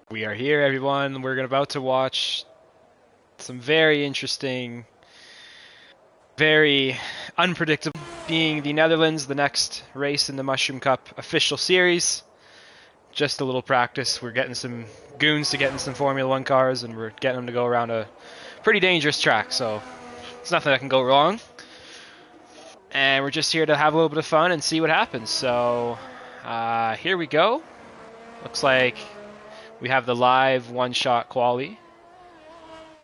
We are here, everyone. We're about to watch some very interesting, very unpredictable, being the Netherlands, the next race in the Mushroom Cup official series. Just a little practice. We're getting some goons to get in some Formula One cars, and we're getting them to go around a pretty dangerous track, so it's nothing that can go wrong. And we're just here to have a little bit of fun and see what happens. So here we go. Looks like we have the live one-shot quali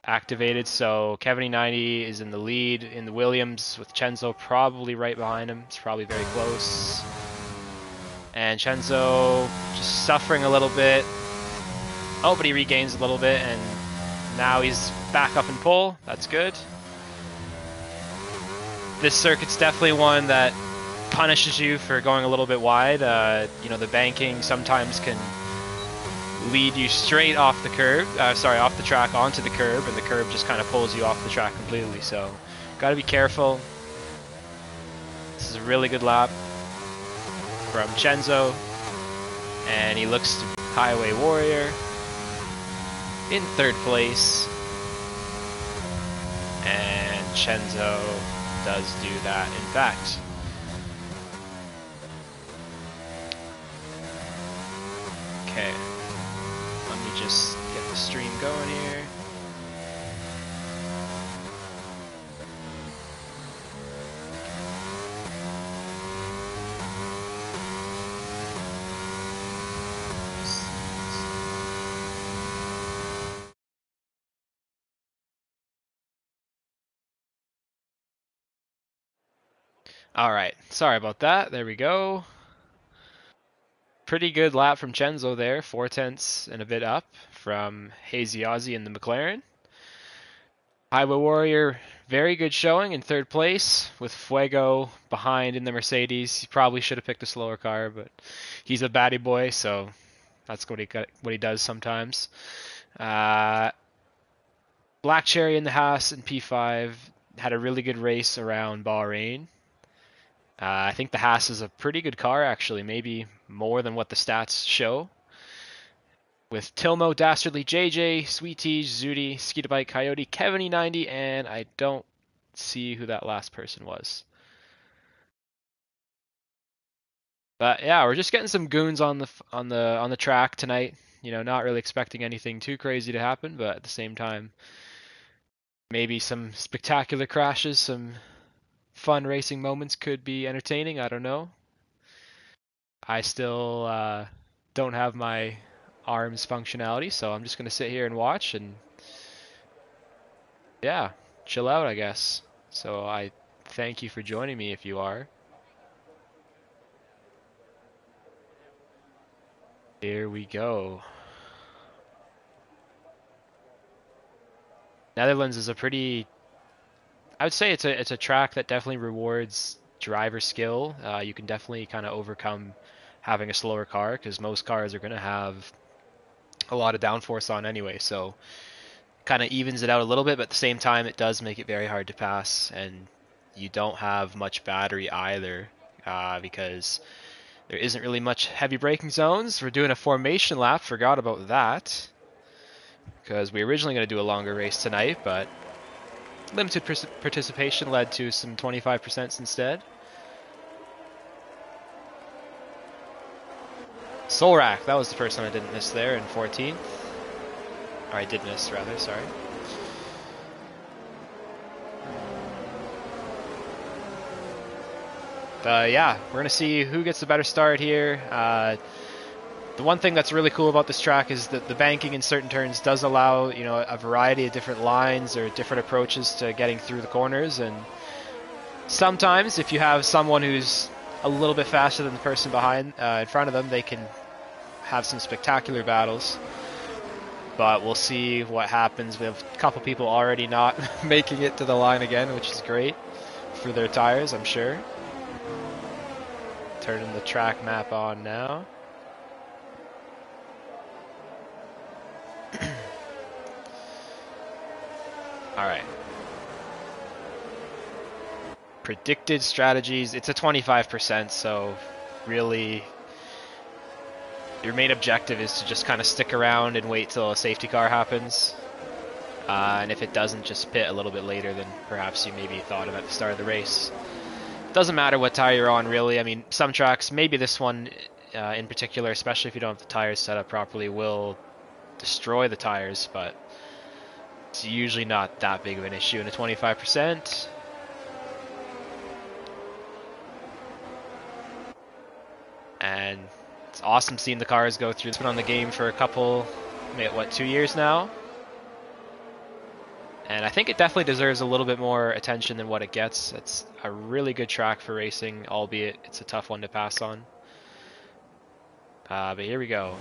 activated, so Kevin90 is in the lead in the Williams with Chenzo probably right behind him. It's probably very close. And Chenzo just suffering a little bit. Oh, but he regains a little bit, and now he's back up in pole. That's good. This circuit's definitely one that punishes you for going a little bit wide. You know, the banking sometimes can lead you straight off the curb, off the track onto the curb, and the curb just kind of pulls you off the track completely. So, gotta be careful. This is a really good lap from Chenzo, and he looks to Highway Warrior in third place, and Chenzo does do that, in fact. Okay. Let me just get the stream going here. Alright, sorry about that. There we go. Pretty good lap from Chenzo there, 4 tenths and a bit up from Hazy Aussie in the McLaren. Highway Warrior, very good showing in third place with Fuego behind in the Mercedes. He probably should have picked a slower car, but he's a baddie boy, so that's what he does sometimes. Black Cherry in the Haas and P5 had a really good race around Bahrain. I think the Haas is a pretty good car, actually, maybe more than what the stats show. With Tilmo, Dastardly, JJ, Sweet Tea, Zudi, Skeetabite, Coyote, Kevin90, and I don't see who that last person was. But yeah, we're just getting some goons on the track tonight. You know, not really expecting anything too crazy to happen, but at the same time, maybe some spectacular crashes, some fun racing moments could be entertaining. I don't know. I still don't have my arms functionality, so I'm just going to sit here and watch and yeah, chill out, I guess. So I thank you for joining me if you are. Here we go. Netherlands is a pretty, I would say it's a track that definitely rewards driver skill. You can definitely kind of overcome having a slower car because most cars are going to have a lot of downforce on anyway, so kind of evens it out a little bit, but at the same time it does make it very hard to pass, and you don't have much battery either because there isn't really much heavy braking zones. We're doing a formation lap, forgot about that, because we were originally going to do a longer race tonight, but limited participation led to some 25% instead. Solrak, that was the first one I didn't miss there in 14th. Or I did miss, rather, sorry. Yeah, we're going to see who gets the better start here. The one thing that's really cool about this track is that the banking in certain turns does allow, you know, a variety of different lines or different approaches to getting through the corners, and sometimes if you have someone who's a little bit faster than the person behind in front of them, they can have some spectacular battles. But we'll see what happens. We have a couple people already not making it to the line again, which is great for their tires, I'm sure. Turning the track map on now. Alright. Predicted strategies. It's a 25%, so really your main objective is to just kind of stick around and wait till a safety car happens. And if it doesn't, just pit a little bit later than perhaps you maybe thought of at the start of the race. Doesn't matter what tire you're on, really. I mean, some tracks, maybe this one in particular, especially if you don't have the tires set up properly, will destroy the tires, but it's usually not that big of an issue in a 25%. And it's awesome seeing the cars go through. It's been on the game for a couple, what, 2 years now? And I think it definitely deserves a little bit more attention than what it gets. It's a really good track for racing, albeit it's a tough one to pass on. But here we go.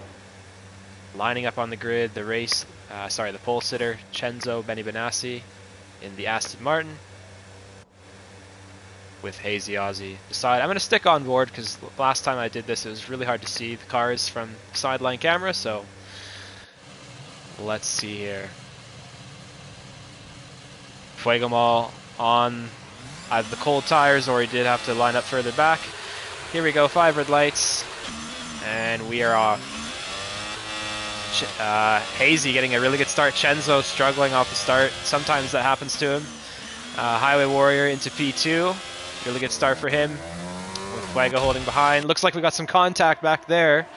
Lining up on the grid, the pole sitter, Cenzo Benny Benassi in the Aston Martin with Hazy Aussie beside. I'm going to stick on board because last time I did this, it was really hard to see the cars from sideline camera, so let's see here. Fuego Mall on either the cold tires or he did have to line up further back. Here we go, 5 red lights, and we are off. Hazy getting a really good start. Cenzo struggling off the start. Sometimes that happens to him. Highway Warrior into P2. Really good start for him. With Fuego holding behind. Looks like we got some contact back there.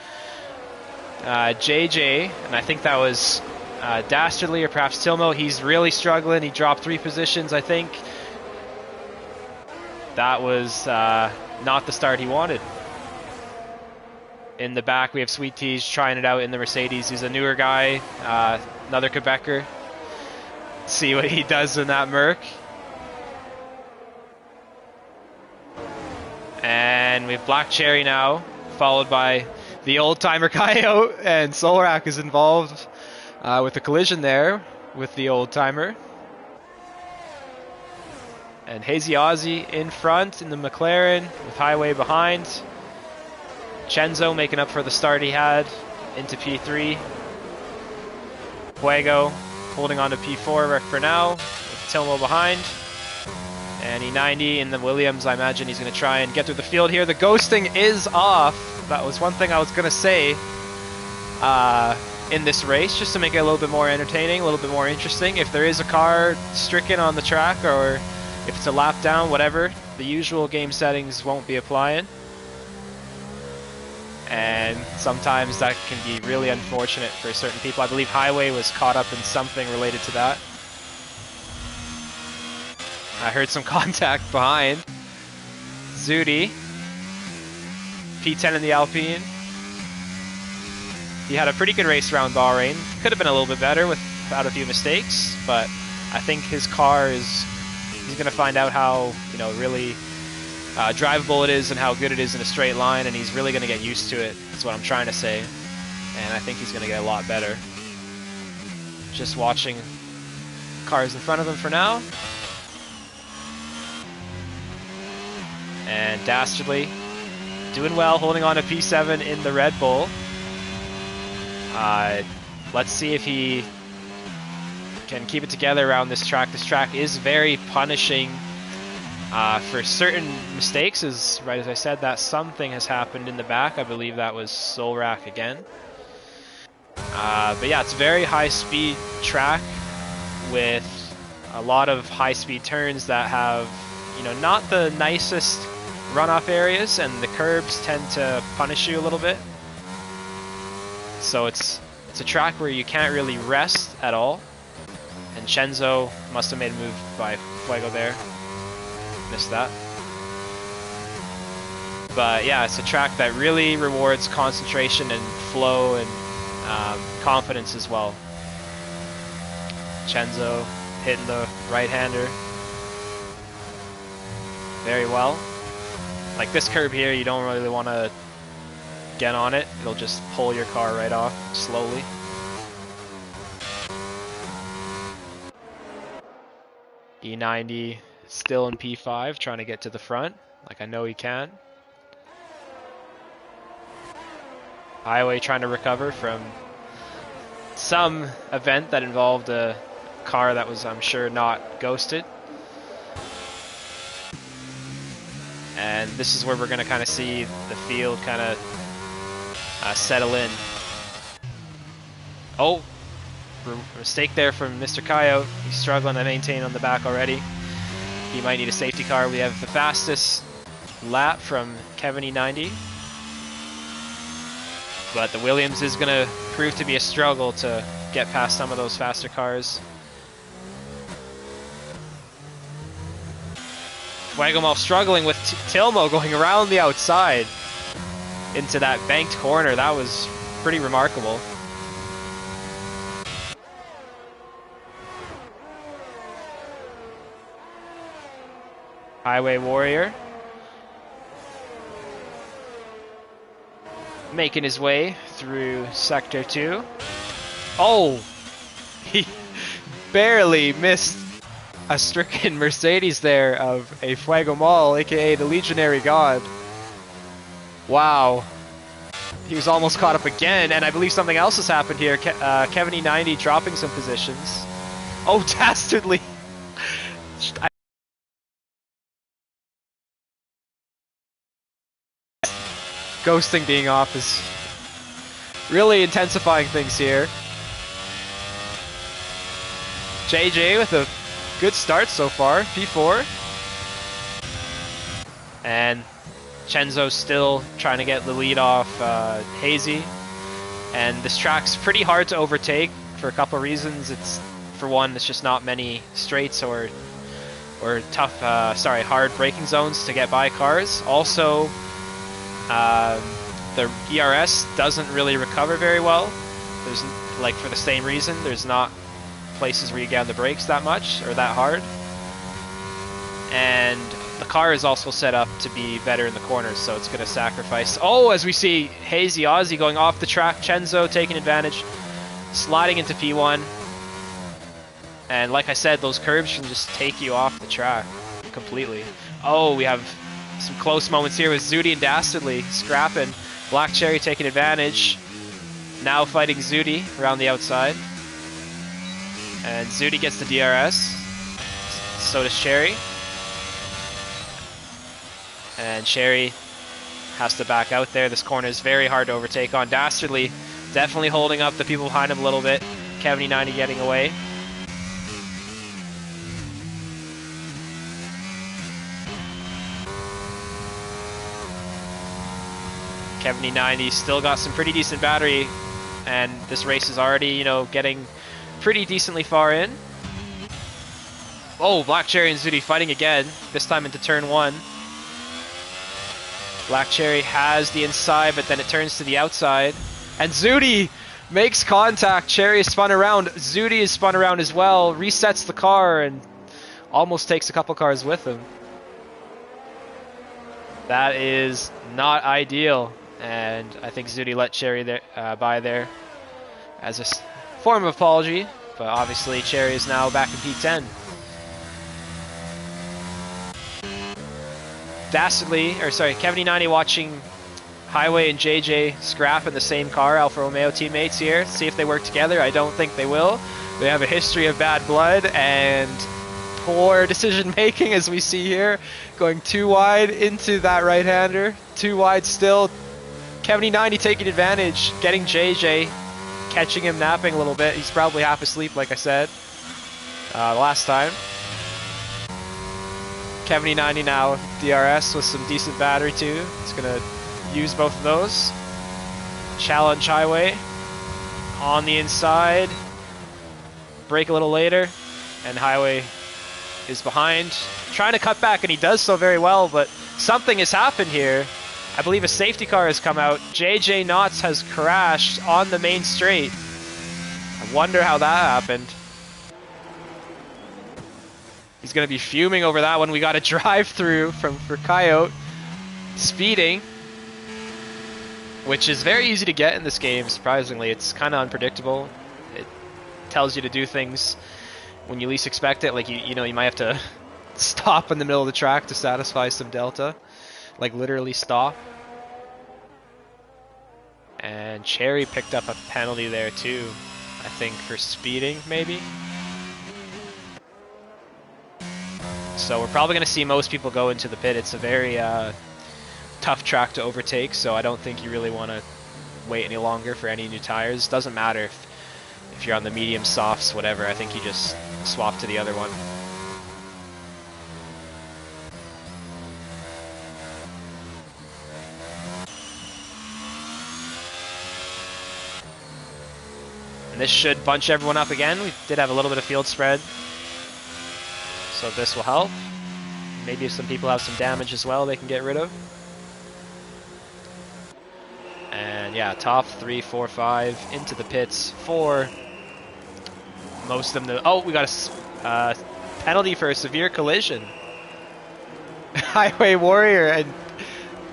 JJ, and I think that was Dastardly or perhaps Tilmo. He's really struggling. He dropped 3 positions, I think. That was not the start he wanted. In the back, we have Sweet Teas trying it out in the Mercedes. He's a newer guy, another Quebecer. See what he does in that Merc. And we have Black Cherry now, followed by the old timer Coyote, and Solrak is involved with a collision there with the old timer. And Hazy Aussie in front in the McLaren with Highway behind. Cenzo making up for the start he had into P3. Fuego holding on to P4 for now with Tilmo behind. And E90 in the Williams. I imagine he's going to try and get through the field here. The ghosting is off. That was one thing I was going to say in this race, just to make it a little bit more entertaining, a little bit more interesting. If there is a car stricken on the track or if it's a lap down, whatever, the usual game settings won't be applying. And sometimes that can be really unfortunate for certain people. I believe Highway was caught up in something related to that. I heard some contact behind. Zudi. P10 in the Alpine. He had a pretty good race around Bahrain. Could have been a little bit better without a few mistakes, but I think his car he's going to find out how, really drivable it is and how good it is in a straight line, and he's really going to get used to it. That's what I'm trying to say. And I think he's going to get a lot better. Just watching cars in front of him for now. And Dastardly doing well, holding on to P7 in the Red Bull. Let's see if he can keep it together around this track. This track is very punishing for certain mistakes, as I said, that something has happened in the back. I believe that was Solrak again. But yeah, it's a very high-speed track with a lot of high-speed turns that have, not the nicest runoff areas, and the curbs tend to punish you a little bit. So it's a track where you can't really rest at all. And Cenzo must have made a move by Fuego there. Missed that. But yeah, it's a track that really rewards concentration and flow and confidence as well. Cenzo hitting the right-hander very well. Like this curb here, you don't really want to get on it. It'll just pull your car right off slowly. E90 still in P5, trying to get to the front, like I know he can. Highway trying to recover from some event that involved a car that was, I'm sure, not ghosted. And this is where we're going to kind of see the field kind of settle in. Oh, mistake there from Mr. Coyote. He's struggling to maintain on the back already. He might need a safety car. We have the fastest lap from Kevin E90. But the Williams is going to prove to be a struggle to get past some of those faster cars. Fuegomol struggling with Tilmo going around the outside into that banked corner. That was pretty remarkable. Highway Warrior making his way through Sector 2. Oh! He barely missed a stricken Mercedes there of a Fuegomol, aka the Legionary God. Wow. He was almost caught up again, and I believe something else has happened here. Kevin E90 dropping some positions. Oh, dastardly! Ghosting being off is really intensifying things here. JJ with a good start so far, P4. And Chenzo's still trying to get the lead off Hazy. And this track's pretty hard to overtake for a couple of reasons. It's, for one, it's just not many straights or tough, hard braking zones to get by cars. Also, the ERS doesn't really recover very well. There's, like, for the same reason, there's not places where you get on the brakes that much or that hard. And the car is also set up to be better in the corners, so it's going to sacrifice. Oh, as we see Hazy Ozzy going off the track, Chenzo taking advantage, sliding into P1. And like I said, those curbs can just take you off the track completely. Oh, we have some close moments here with Zudi and Dastardly scrapping. Black Cherry taking advantage. Now fighting Zudi around the outside. And Zudi gets the DRS. So does Cherry. And Cherry has to back out there. This corner is very hard to overtake on. Dastardly definitely holding up the people behind him a little bit. Kevin E90 getting away. Kevin E90 still got some pretty decent battery, and this race is already, you know, getting pretty decently far in. Oh, Black Cherry and Zudi fighting again, this time into turn 1. Black Cherry has the inside, but then it turns to the outside. And Zudi makes contact. Cherry is spun around. Zudi is spun around as well, resets the car, and almost takes a couple cars with him. That is not ideal. And I think Zudi let Cherry there, by there as a form of apology, but obviously Cherry is now back in P10. Kevin E90 watching Highway and JJ scrap in the same car, Alfa Romeo teammates here, see if they work together. I don't think they will. They have a history of bad blood and poor decision making, as we see here, going too wide into that right-hander, too wide still. Kevin E90 taking advantage, getting JJ, catching him napping a little bit. He's probably half asleep, like I said last time. Kevin E90 now DRS with some decent battery too. It's gonna use both of those. Challenge Highway on the inside. Brake a little later, and Highway is behind, trying to cut back, and he does so very well, but something has happened here. I believe a safety car has come out. JJ Knotts has crashed on the main straight. I wonder how that happened. He's going to be fuming over that one. We got a drive-through for Coyote. Speeding. Which is very easy to get in this game, surprisingly. It's kind of unpredictable. It tells you to do things when you least expect it. Like, you know, you might have to stop in the middle of the track to satisfy some delta. Like, literally stop. And Cherry picked up a penalty there too, I think, for speeding, maybe. So we're probably going to see most people go into the pit. It's a very tough track to overtake, so I don't think you really want to wait any longer for any new tires. Doesn't matter if you're on the medium softs, whatever. I think you just swap to the other one. And this should bunch everyone up again. We did have a little bit of field spread, so this will help. Maybe if some people have some damage as well, they can get rid of. And yeah, top 3, 4, 5 into the pits for most of them. Oh, we got a penalty for a severe collision. Highway Warrior and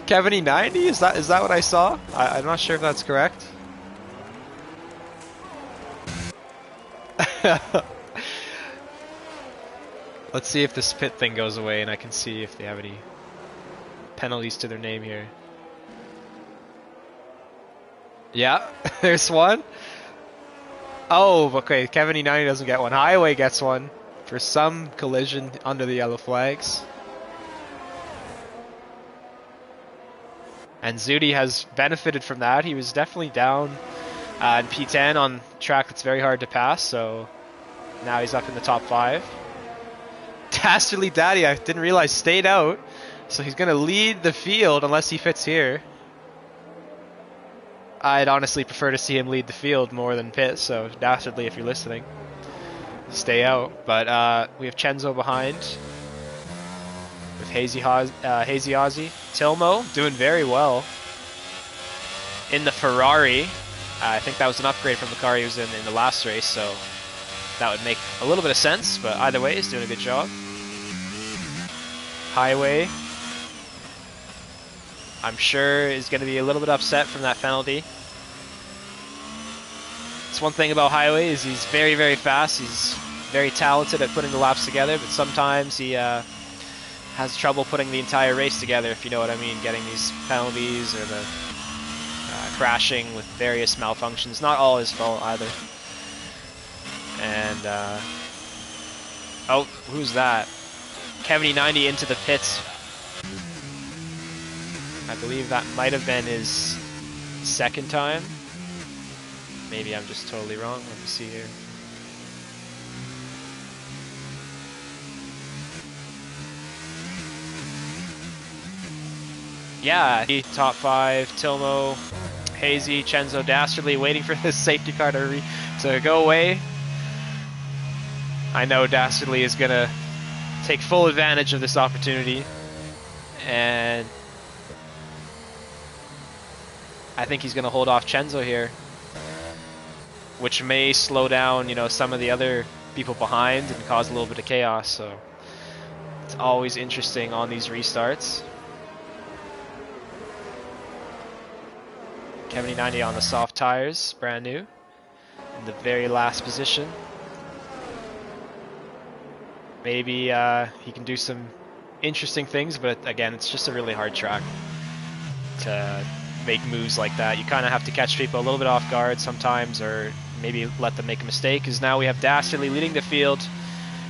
Kevin E90. Is that what I saw? I'm not sure if that's correct. Let's see if this pit thing goes away and I can see if they have any penalties to their name here. Yeah, there's one. Oh, okay, Kevin E90 doesn't get one. Highway gets one for some collision under the yellow flags. And Zudi has benefited from that. He was definitely down in P10 on track that's very hard to pass, so now he's up in the top 5. Dastardly Daddy, I didn't realize, stayed out, so he's going to lead the field unless he fits here. I'd honestly prefer to see him lead the field more than pit, so Dastardly, if you're listening, stay out. But we have Chenzo behind with Hazy Ozzy. Tilmo doing very well in the Ferrari. I think that was an upgrade from the car he was in the last race, so that would make a little bit of sense, but either way, he's doing a good job. Highway, I'm sure, is going to be a little bit upset from that penalty. It's one thing about Highway is he's very, very fast. He's very talented at putting the laps together, but sometimes he has trouble putting the entire race together, if you know what I mean, getting these penalties or the crashing with various malfunctions. Not all his fault either. And, oh, who's that? Kevin E90 into the pits. I believe that might have been his second time. Maybe I'm just totally wrong. Let me see here. Yeah, top 5, Tilmo, Hazy, Chenzo, Dastardly waiting for this safety car to go away. I know Dastardly is going to take full advantage of this opportunity, and I think he's going to hold off Chenzo here, which may slow down, you know, some of the other people behind and cause a little bit of chaos. So it's always interesting on these restarts. Kevin E90 on the soft tires, brand new, in the very last position. Maybe he can do some interesting things, but again, it's just a really hard track to make moves like that. You kind of have to catch people a little bit off guard sometimes, or maybe let them make a mistake, because now we have Dastardly leading the field.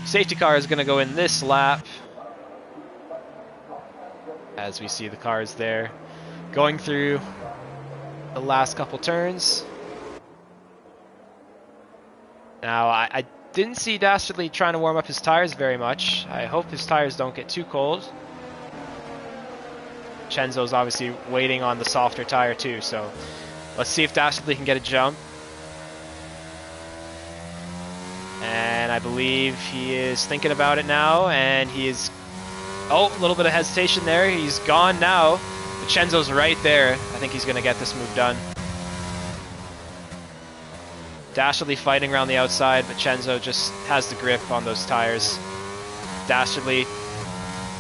Safety car is going to go in this lap, as we see the cars there going through the last couple turns. Now, I didn't see Dastardly trying to warm up his tires very much. I hope his tires don't get too cold. Chenzo's obviously waiting on the softer tire too, so let's see if Dastardly can get a jump. And I believe he is thinking about it now, and he is... Oh, a little bit of hesitation there. He's gone now. But Chenzo's right there. I think he's going to get this move done. Dastardly fighting around the outside, but Chenzo just has the grip on those tires. Dastardly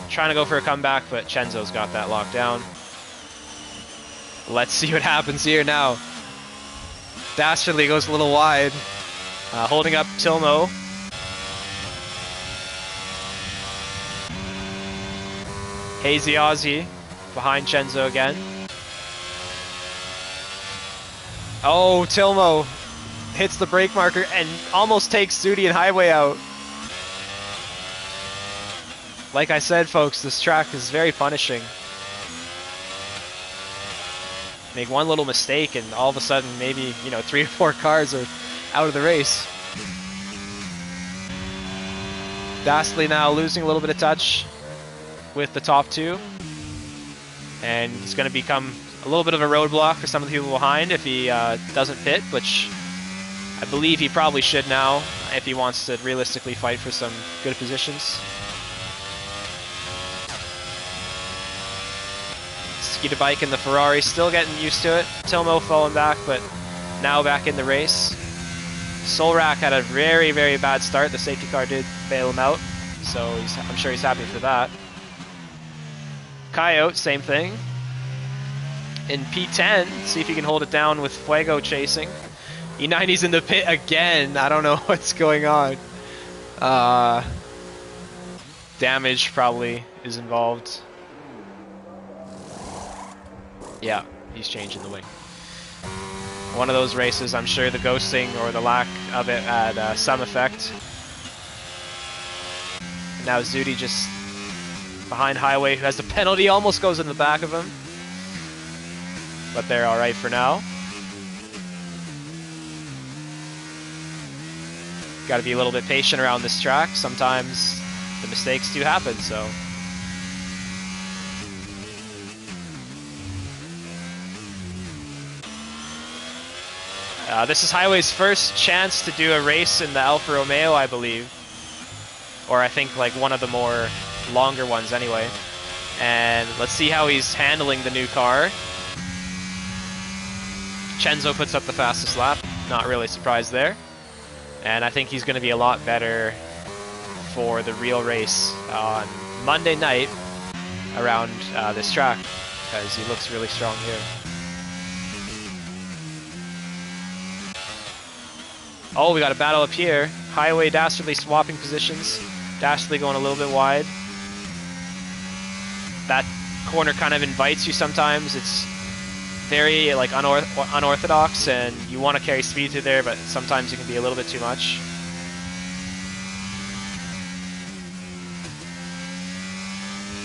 trying to go for a comeback, but Chenzo's got that locked down. Let's see what happens here now. Dastardly goes a little wide, holding up Tilmo. Hazy Ozzy behind Chenzo again. Oh, Tilmo hits the brake marker and almost takes Zudi and Highway out. Like I said, folks, this track is very punishing. Make one little mistake and all of a sudden maybe, you know, 3 or 4 cars are out of the race. Dastly now losing a little bit of touch with the top 2. And he's going to become a little bit of a roadblock for some of the people behind if he doesn't pit, which I believe he probably should now if he wants to realistically fight for some good positions. Skeeter Bike and the Ferrari still getting used to it. Tilmo falling back, but now back in the race. Solrak had a very, very bad start. The safety car did bail him out, so I'm sure he's happy for that. Coyote, same thing. In P10, see if he can hold it down with Fuego chasing. E90's in the pit again. I don't know what's going on. Damage probably is involved. Yeah, he's changing the wing. One of those races, I'm sure the ghosting or the lack of it had some effect. And now Zudi just behind Highway, who has the penalty, almost goes in the back of him. But they're alright for now. Got to be a little bit patient around this track. Sometimes the mistakes do happen, so. This is Highway's first chance to do a race in the Alfa Romeo, I believe. Or I think like one of the more longer ones anyway. And let's see how he's handling the new car. Chenzo puts up the fastest lap. Not really surprised there. And I think he's going to be a lot better for the real race on Monday night around this track, because he looks really strong here. Oh, we got a battle up here. Highway, Dastardly swapping positions. Dastardly going a little bit wide. That corner kind of invites you sometimes. It's very like unorthodox, and you want to carry speed through there, but sometimes it can be a little bit too much.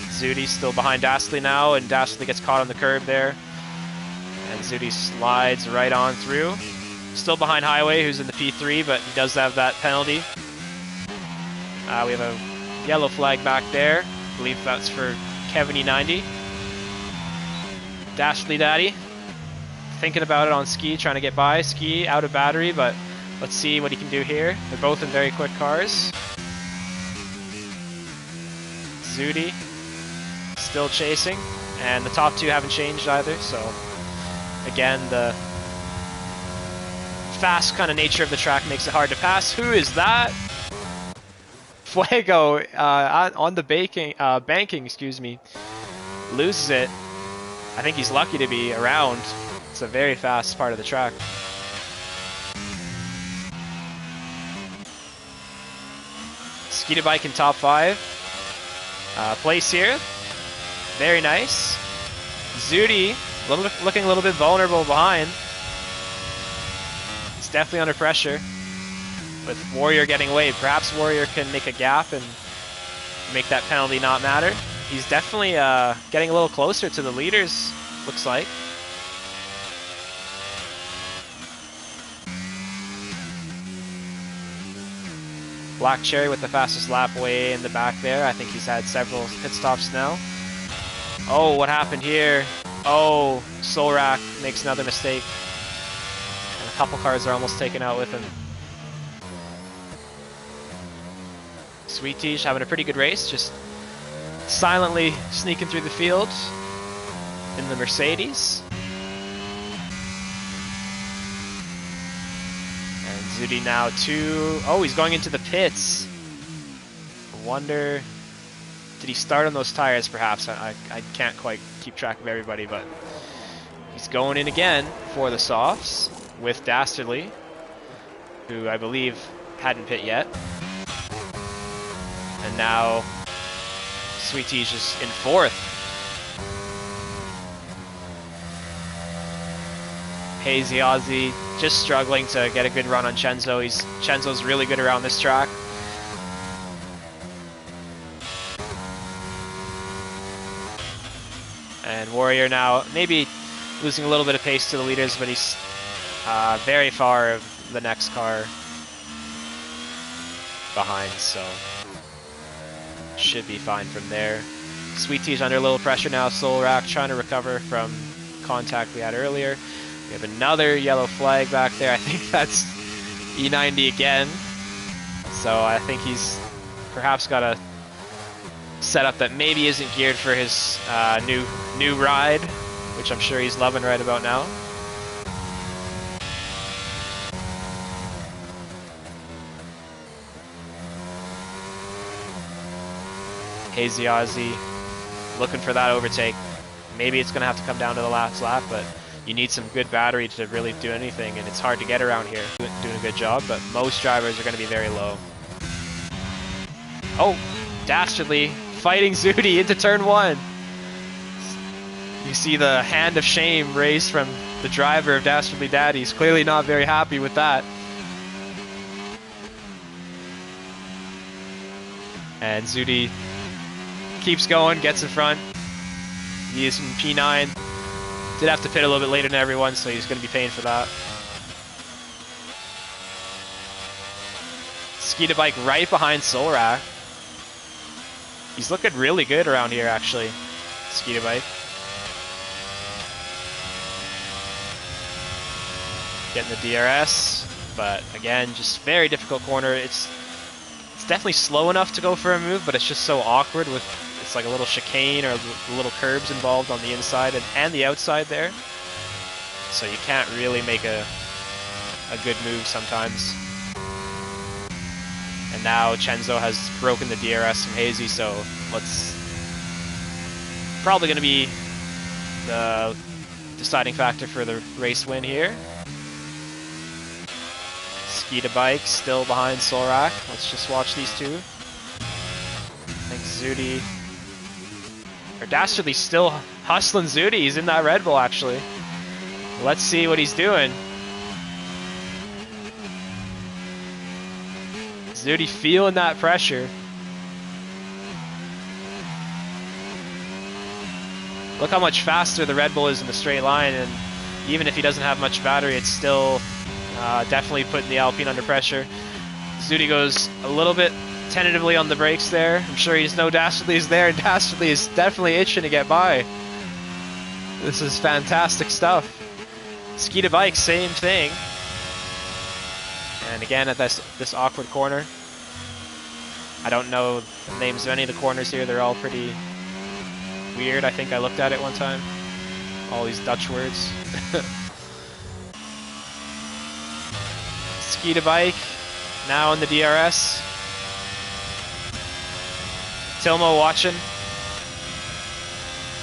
Zudi's still behind Dastardly now, and Dastardly gets caught on the curb there. And Zudi slides right on through. Still behind Highway, who's in the P3, but he does have that penalty. We have a yellow flag back there. I believe that's for Kevin E90. Dastardly Daddy thinking about it on Ski, trying to get by. Ski out of battery, but let's see what he can do here. They're both in very quick cars. Zudi still chasing, and the top 2 haven't changed either, so again, the fast kind of nature of the track makes it hard to pass. Who is that? Fuego on the banking, excuse me, loses it. I think he's lucky to be around. It's a very fast part of the track. Skeeter Bike in top 5. Place here. Very nice. Zudi looking a little bit vulnerable behind. It's definitely under pressure with Warrior getting away. Perhaps Warrior can make a gap and make that penalty not matter. He's definitely getting a little closer to the leaders, looks like. Black Cherry with the fastest lap way in the back there. I think he's had several pit stops now. Oh, what happened here? Oh, Solrak makes another mistake. And a couple cars are almost taken out with him. Sweet Teach having a pretty good race, just silently sneaking through the field in the Mercedes. And Zudi now oh, he's going into the pits. I wonder, did he start on those tires perhaps? I can't quite keep track of everybody, but he's going in again for the softs with Dastardly, who I believe hadn't pit yet. And now Sweet Teach is in 4th. Hazy Ozzy just struggling to get a good run on Chenzo. Chenzo's really good around this track. And Warrior now maybe losing a little bit of pace to the leaders, but he's very far of the next car behind, so should be fine from there. Sweet Tea's under a little pressure now. Solrak trying to recover from contact we had earlier. We have another yellow flag back there. I think that's E90 again. So I think he's perhaps got a setup that maybe isn't geared for his new ride, which I'm sure he's loving right about now. Hazy Ozzy looking for that overtake. Maybe it's going to have to come down to the last lap, but you need some good battery to really do anything, and it's hard to get around here. Doing a good job, but most drivers are going to be very low. Oh, Dastardly fighting Zudi into turn 1. You see the hand of shame raised from the driver of Dastardly Daddy. He's clearly not very happy with that. And Zudi keeps going, gets in front. He is in P9. Did have to pit a little bit later than everyone, so he's going to be paying for that. Skeeta Bike right behind Solrak. He's looking really good around here, actually. Skeeta Bike. Getting the DRS, but again, just very difficult corner. It's definitely slow enough to go for a move, but it's just so awkward with, it's like a little chicane or little curbs involved on the inside and the outside there. So you can't really make a good move sometimes. And now Chenzo has broken the DRS from Hazy, so let's probably going to be the deciding factor for the race win here. Skeeta Bike still behind Solrak. Let's just watch these two. I think Zudi, or Dastardly still hustling Zudi. He's in that Red Bull actually. Let's see what he's doing. Zudi feeling that pressure. Look how much faster the Red Bull is in the straight line, and even if he doesn't have much battery, it's still definitely putting the Alpine under pressure. Zudi goes a little bit tentatively on the brakes there. I'm sure he just knows Dastardly is there, and Dastardly is definitely itching to get by. This is fantastic stuff. Skeeta Bike, same thing. And again at this awkward corner. I don't know the names of any of the corners here. They're all pretty weird. I think I looked at it one time. All these Dutch words. Skeeta Bike now in the DRS. Tilmo watching.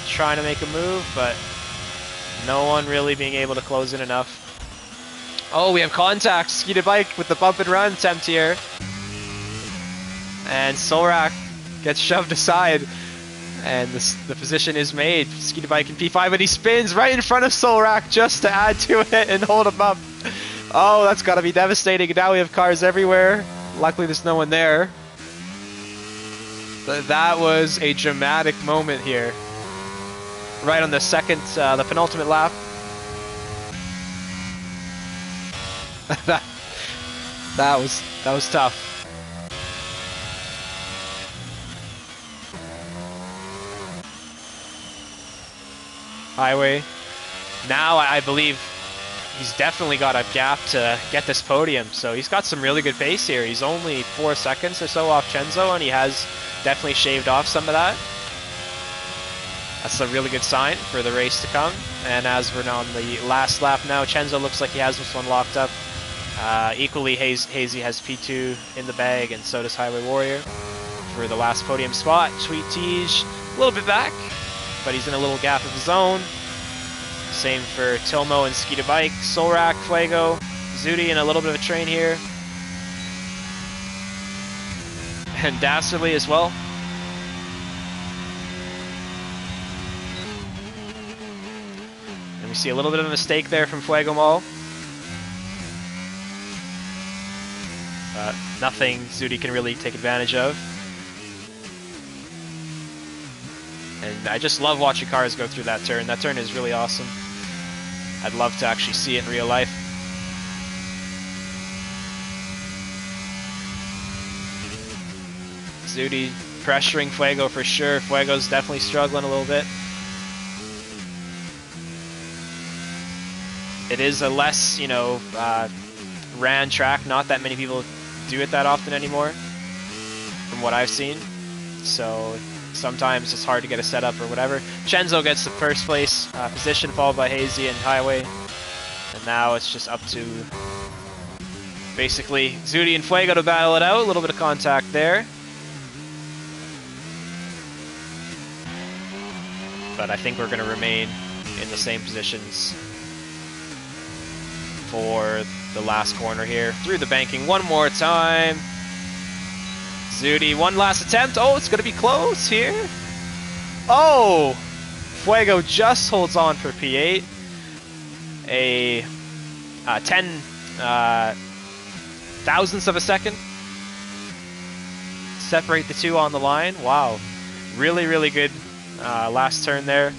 Trying to make a move, but no one really being able to close in enough. Oh, we have contact. Skeeta Bike with the bump and run attempt here. And Solrak gets shoved aside. And the position is made. Skeeta Bike in P5, but he spins right in front of Solrak just to add to it and hold him up. Oh, that's got to be devastating. Now we have cars everywhere. Luckily, there's no one there. But that was a dramatic moment here. Right on the second, the penultimate lap. that was tough. Highway. Now I believe he's definitely got a gap to get this podium, so he's got some really good pace here. He's only 4 seconds or so off Chenzo, and he has definitely shaved off some of that. That's a really good sign for the race to come. And as we're on the last lap now, Chenzo looks like he has this one locked up. Equally, Hazy has P2 in the bag, and so does Highway Warrior for the last podium spot. Sweet Teej a little bit back, but he's in a little gap of his own. Same for Tilmo and Skeeta Bike. Solrak, Fuego, Zudi in a little bit of a train here. And Dastardly as well. And we see a little bit of a mistake there from Fuego Mall. Nothing Zudi can really take advantage of. And I just love watching cars go through that turn. That turn is really awesome. I'd love to actually see it in real life. Zudi pressuring Fuego for sure. Fuego's definitely struggling a little bit. It is a less, ran track. Not that many people do it that often anymore, from what I've seen. So sometimes it's hard to get a setup or whatever. Chenzo gets the first place position, followed by Hazy and Highway. And now it's just up to basically Zudi and Fuego to battle it out. A little bit of contact there. But I think we're going to remain in the same positions for the last corner here. Through the banking one more time. Zudi, one last attempt. Oh, it's going to be close here. Oh! Fuego just holds on for P8. A 10 thousandths of a second. Separate the two on the line. Wow. Really, really good last turn there.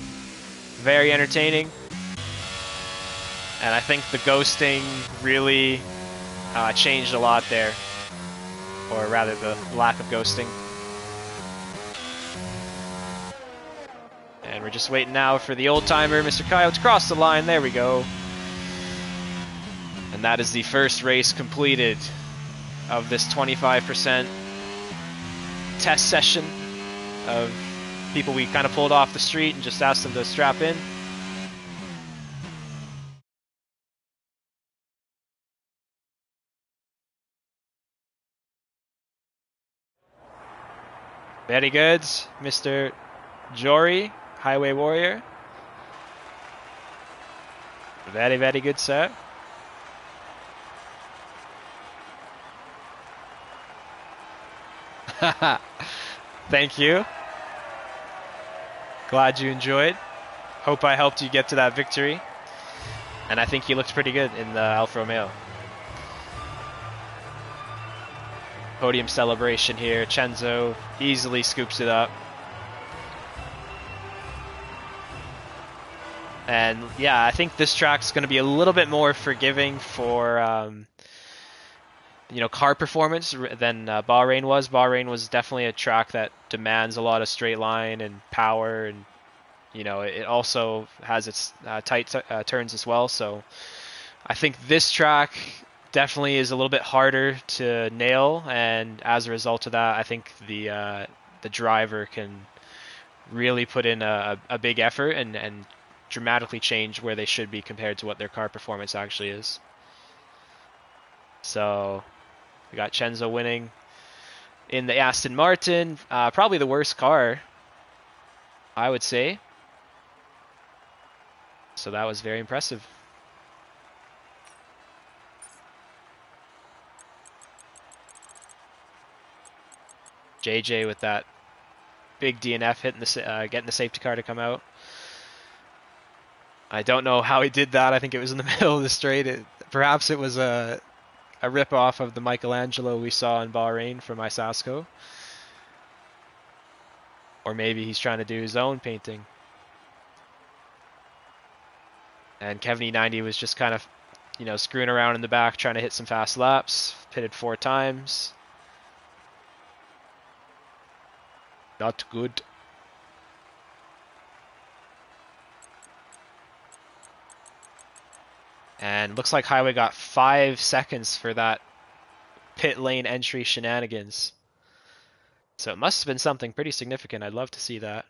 Very entertaining. And I think the ghosting really changed a lot there. Or rather, the lack of ghosting. And we're just waiting now for the old-timer, Mr. Coyote, to cross the line. There we go. And that is the first race completed of this 25% test session of people we kind of pulled off the street and just asked them to strap in. Very good, Mr. Jory, Highway Warrior. Very, very good, sir. Thank you. Glad you enjoyed. Hope I helped you get to that victory. And I think you looked pretty good in the Alfa Romeo. Podium celebration here. Chenzo easily scoops it up. And yeah, I think this track's going to be a little bit more forgiving for car performance than Bahrain was. Bahrain was definitely a track that demands a lot of straight line and power, and it also has its tight turns as well. So I think this track definitely is a little bit harder to nail, and as a result of that, I think the driver can really put in a big effort and dramatically change where they should be compared to what their car performance actually is. So we got Chenzo winning in the Aston Martin, probably the worst car, I would say. So that was very impressive. JJ with that big DNF hitting getting the safety car to come out. I don't know how he did that. I think it was in the middle of the straight. Perhaps it was a rip-off of the Michelangelo we saw in Bahrain from Isasco. Or maybe he's trying to do his own painting. And Kevin E90 was just kind of, screwing around in the back, trying to hit some fast laps. Pitted 4 times. Not good. And looks like Highway got 5 seconds for that pit lane entry shenanigans. So it must have been something pretty significant. I'd love to see that.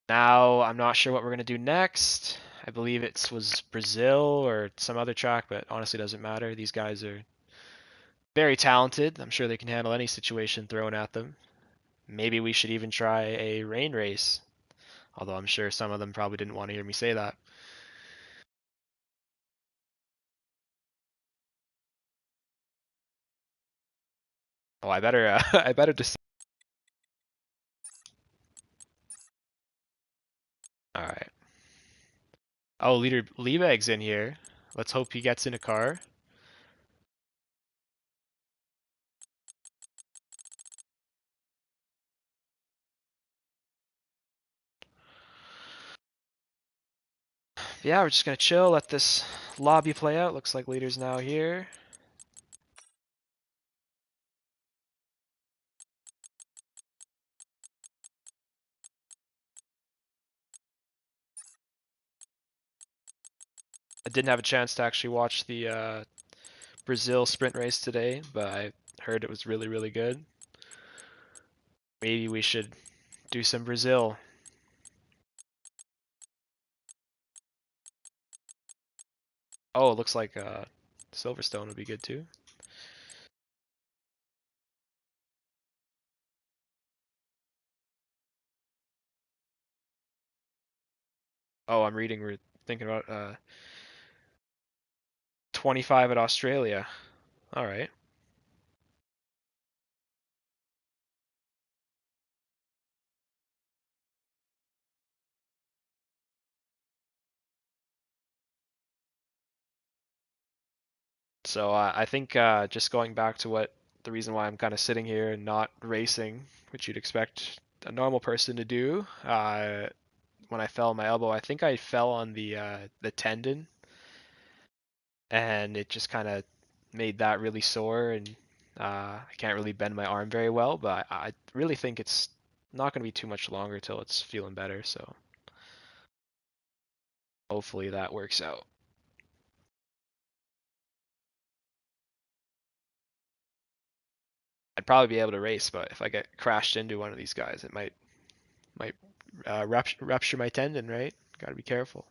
Now, I'm not sure what we're going to do next. I believe it was Brazil or some other track, but honestly doesn't matter. These guys are very talented. I'm sure they can handle any situation thrown at them. Maybe we should even try a rain race. Although I'm sure some of them probably didn't want to hear me say that. Oh, I better I better just. All right. Oh, leader Liebeg's in here. Let's hope he gets in a car. Yeah, we're just gonna chill, let this lobby play out. Looks like leader's now here. I didn't have a chance to actually watch the Brazil sprint race today, but I heard it was really, really good. Maybe we should do some Brazil. Oh, it looks like Silverstone would be good too. Oh, I'm reading. We're thinking about 25 at Australia. All right. So I think just going back to what the reason why I'm kind of sitting here and not racing, which you'd expect a normal person to do. When I fell on my elbow, I think I fell on the tendon, and it just kind of made that really sore, and I can't really bend my arm very well. But I really think it's not going to be too much longer till it's feeling better. So hopefully that works out. I'd probably be able to race, but if I get crashed into one of these guys, it might rupture my tendon, right? Got to be careful.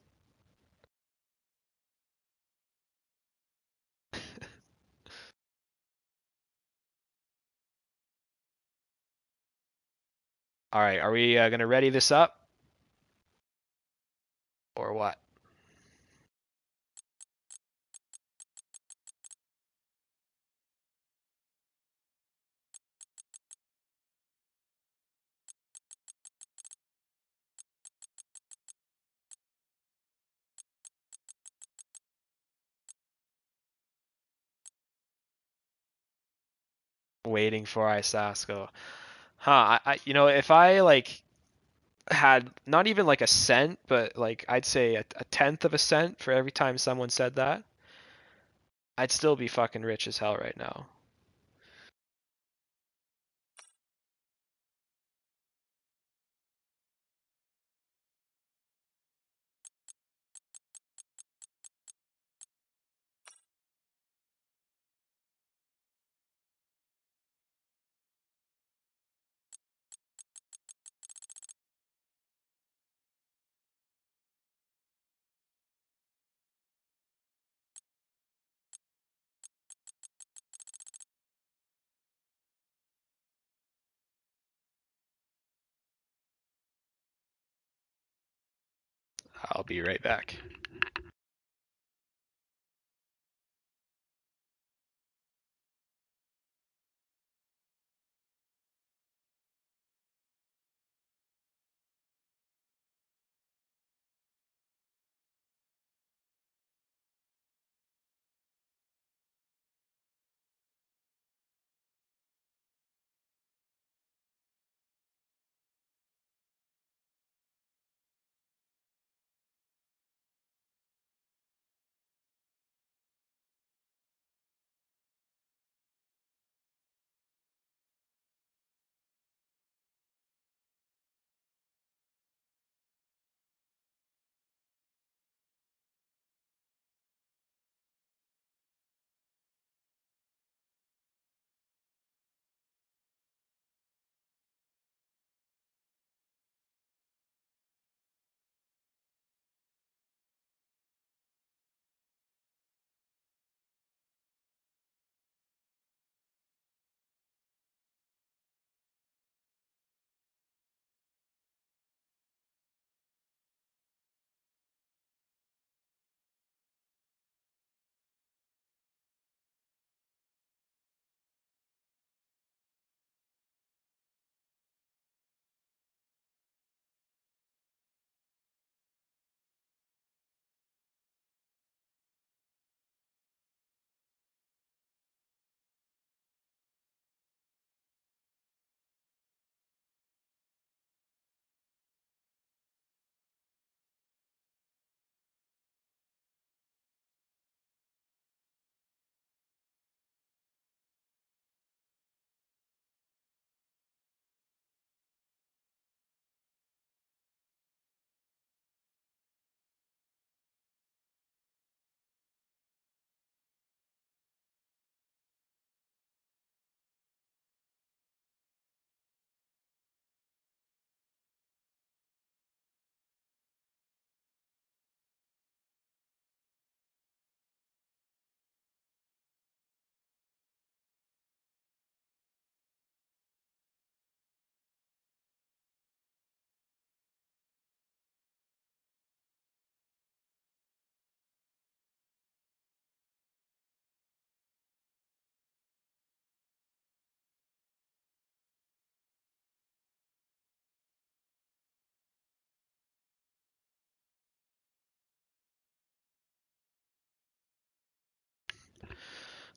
All right, are we gonna ready this up or what? Waiting for Isasco. Huh? If I like had not even like a cent, but like I'd say a tenth of a cent for every time someone said that, I'd still be fucking rich as hell right now. I'll be right back.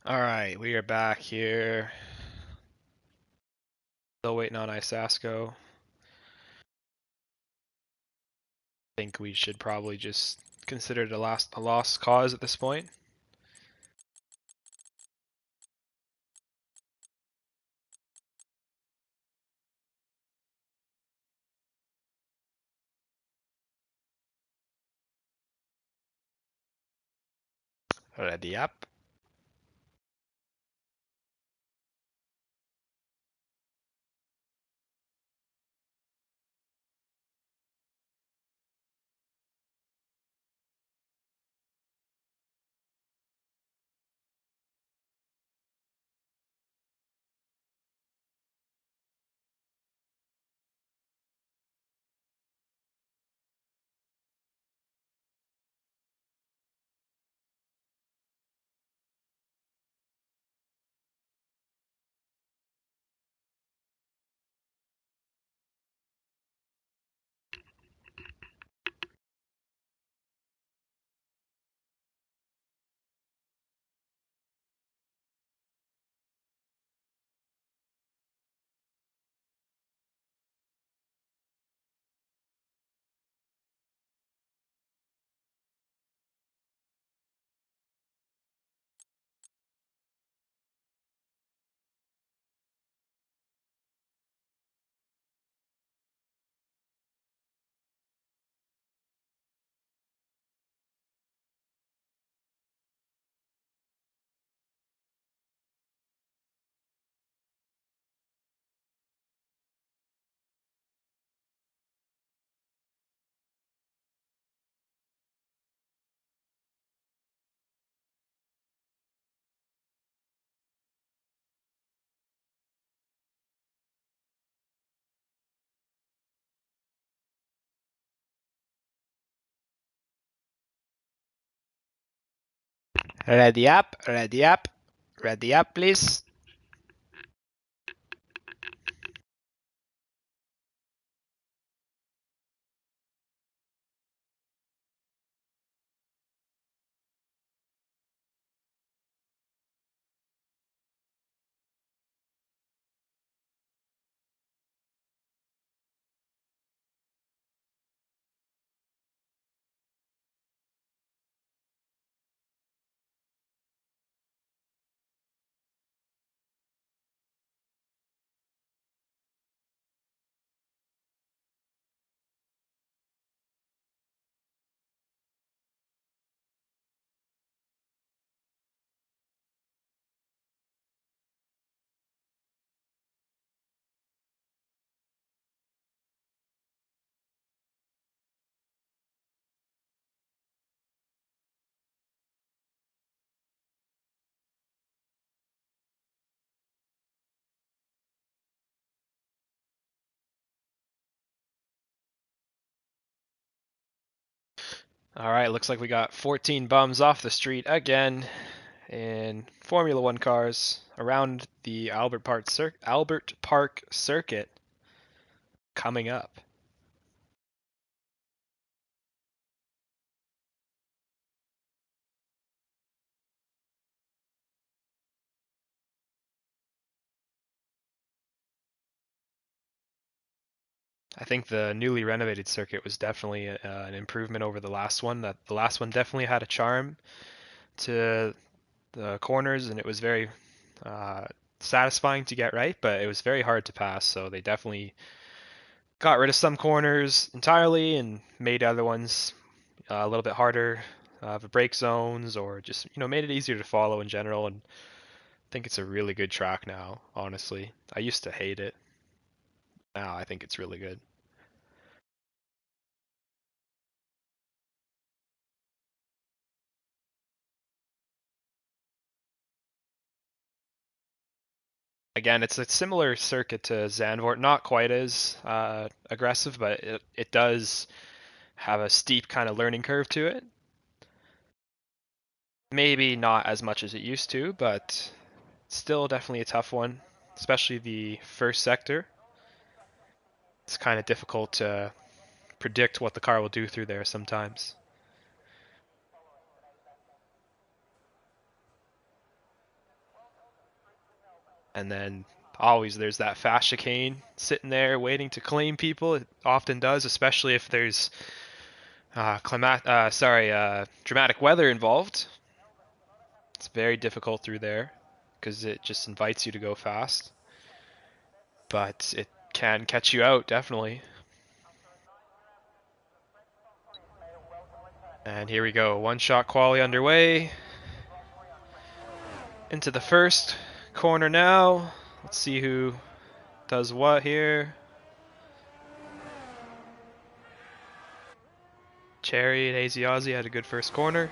All right, we are back here. Still waiting on Isasco. I think we should probably just consider it a lost cause at this point. Ready up. Ready up, ready up, ready up, please. All right, looks like we got 14 bums off the street again in Formula One cars around the Albert Park circuit coming up. I think the newly renovated circuit was definitely an improvement over the last one. That the last one definitely had a charm to the corners, and it was very uh, satisfying to get right, but it was very hard to pass. So they definitely got rid of some corners entirely and made other ones a little bit harder for brake zones, or just made it easier to follow in general. And I think it's a really good track now. Honestly, I used to hate it. Now I think it's really good. Again, it's a similar circuit to Zandvoort, not quite as aggressive, but it does have a steep kind of learning curve to it. Maybe not as much as it used to, but still definitely a tough one, especially the first sector. It's kind of difficult to predict what the car will do through there sometimes. And then always there's that fast chicane sitting there waiting to claim people. It often does, especially if there's dramatic weather involved. It's very difficult through there because it just invites you to go fast. But it can catch you out, definitely. And here we go, one-shot quali underway. Into the first corner now. Let's see who does what here. Cherry and AZ Aussie had a good first corner.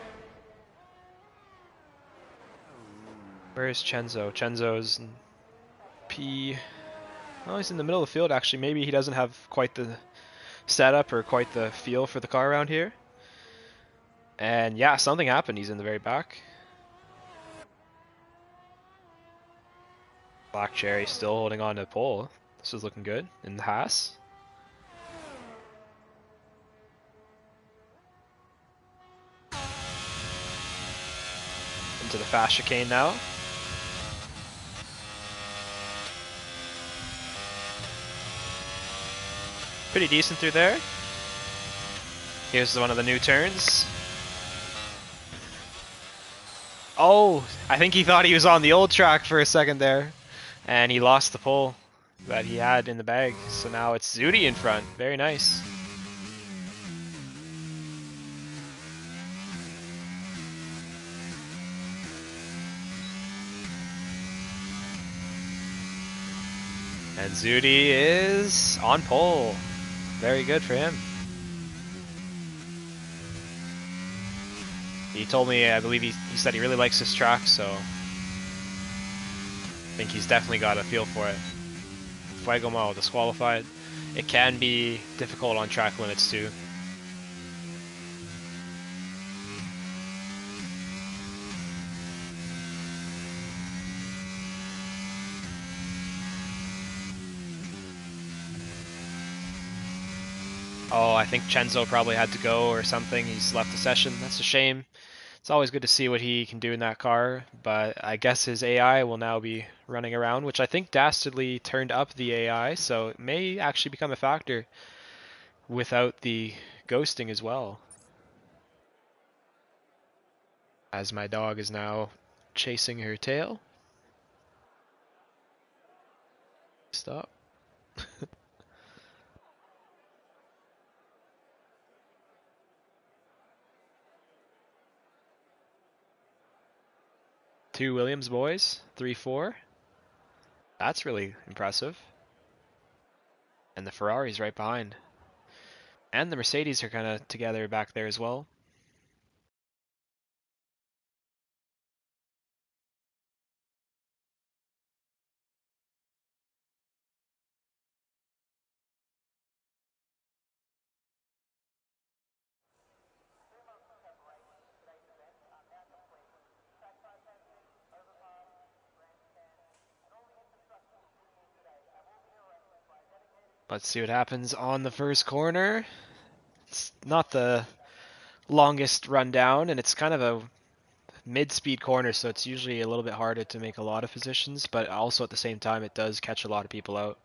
Where is Chenzo? Chenzo's in P. Oh, he's in the middle of the field actually. Maybe he doesn't have quite the setup or quite the feel for the car around here. And yeah, something happened. He's in the very back. Black Cherry still holding on to pole. This is looking good in the Haas. Into the fast chicane now. Pretty decent through there. Here's one of the new turns. Oh, I think he thought he was on the old track for a second there. And he lost the pole that he had in the bag. So now it's Zudi in front. Very nice. And Zudi is on pole. Very good for him. He told me, I believe he said he really likes this track, so I think he's definitely got a feel for it. Fuego Mile disqualified. It can be difficult on track limits too. Oh, I think Chenzo probably had to go or something. He's left the session. That's a shame. It's always good to see what he can do in that car, but I guess his AI will now be running around, which I think Dastardly turned up the AI, so it may actually become a factor without the ghosting as well. As my dog is now chasing her tail. Stop. Two Williams boys, 3-4. That's really impressive. And the Ferrari's right behind. And the Mercedes are kind of together back there as well. Let's see what happens on the first corner. It's not the longest run down, and it's kind of a mid-speed corner, so it's usually a little bit harder to make a lot of positions, but also at the same time it does catch a lot of people out.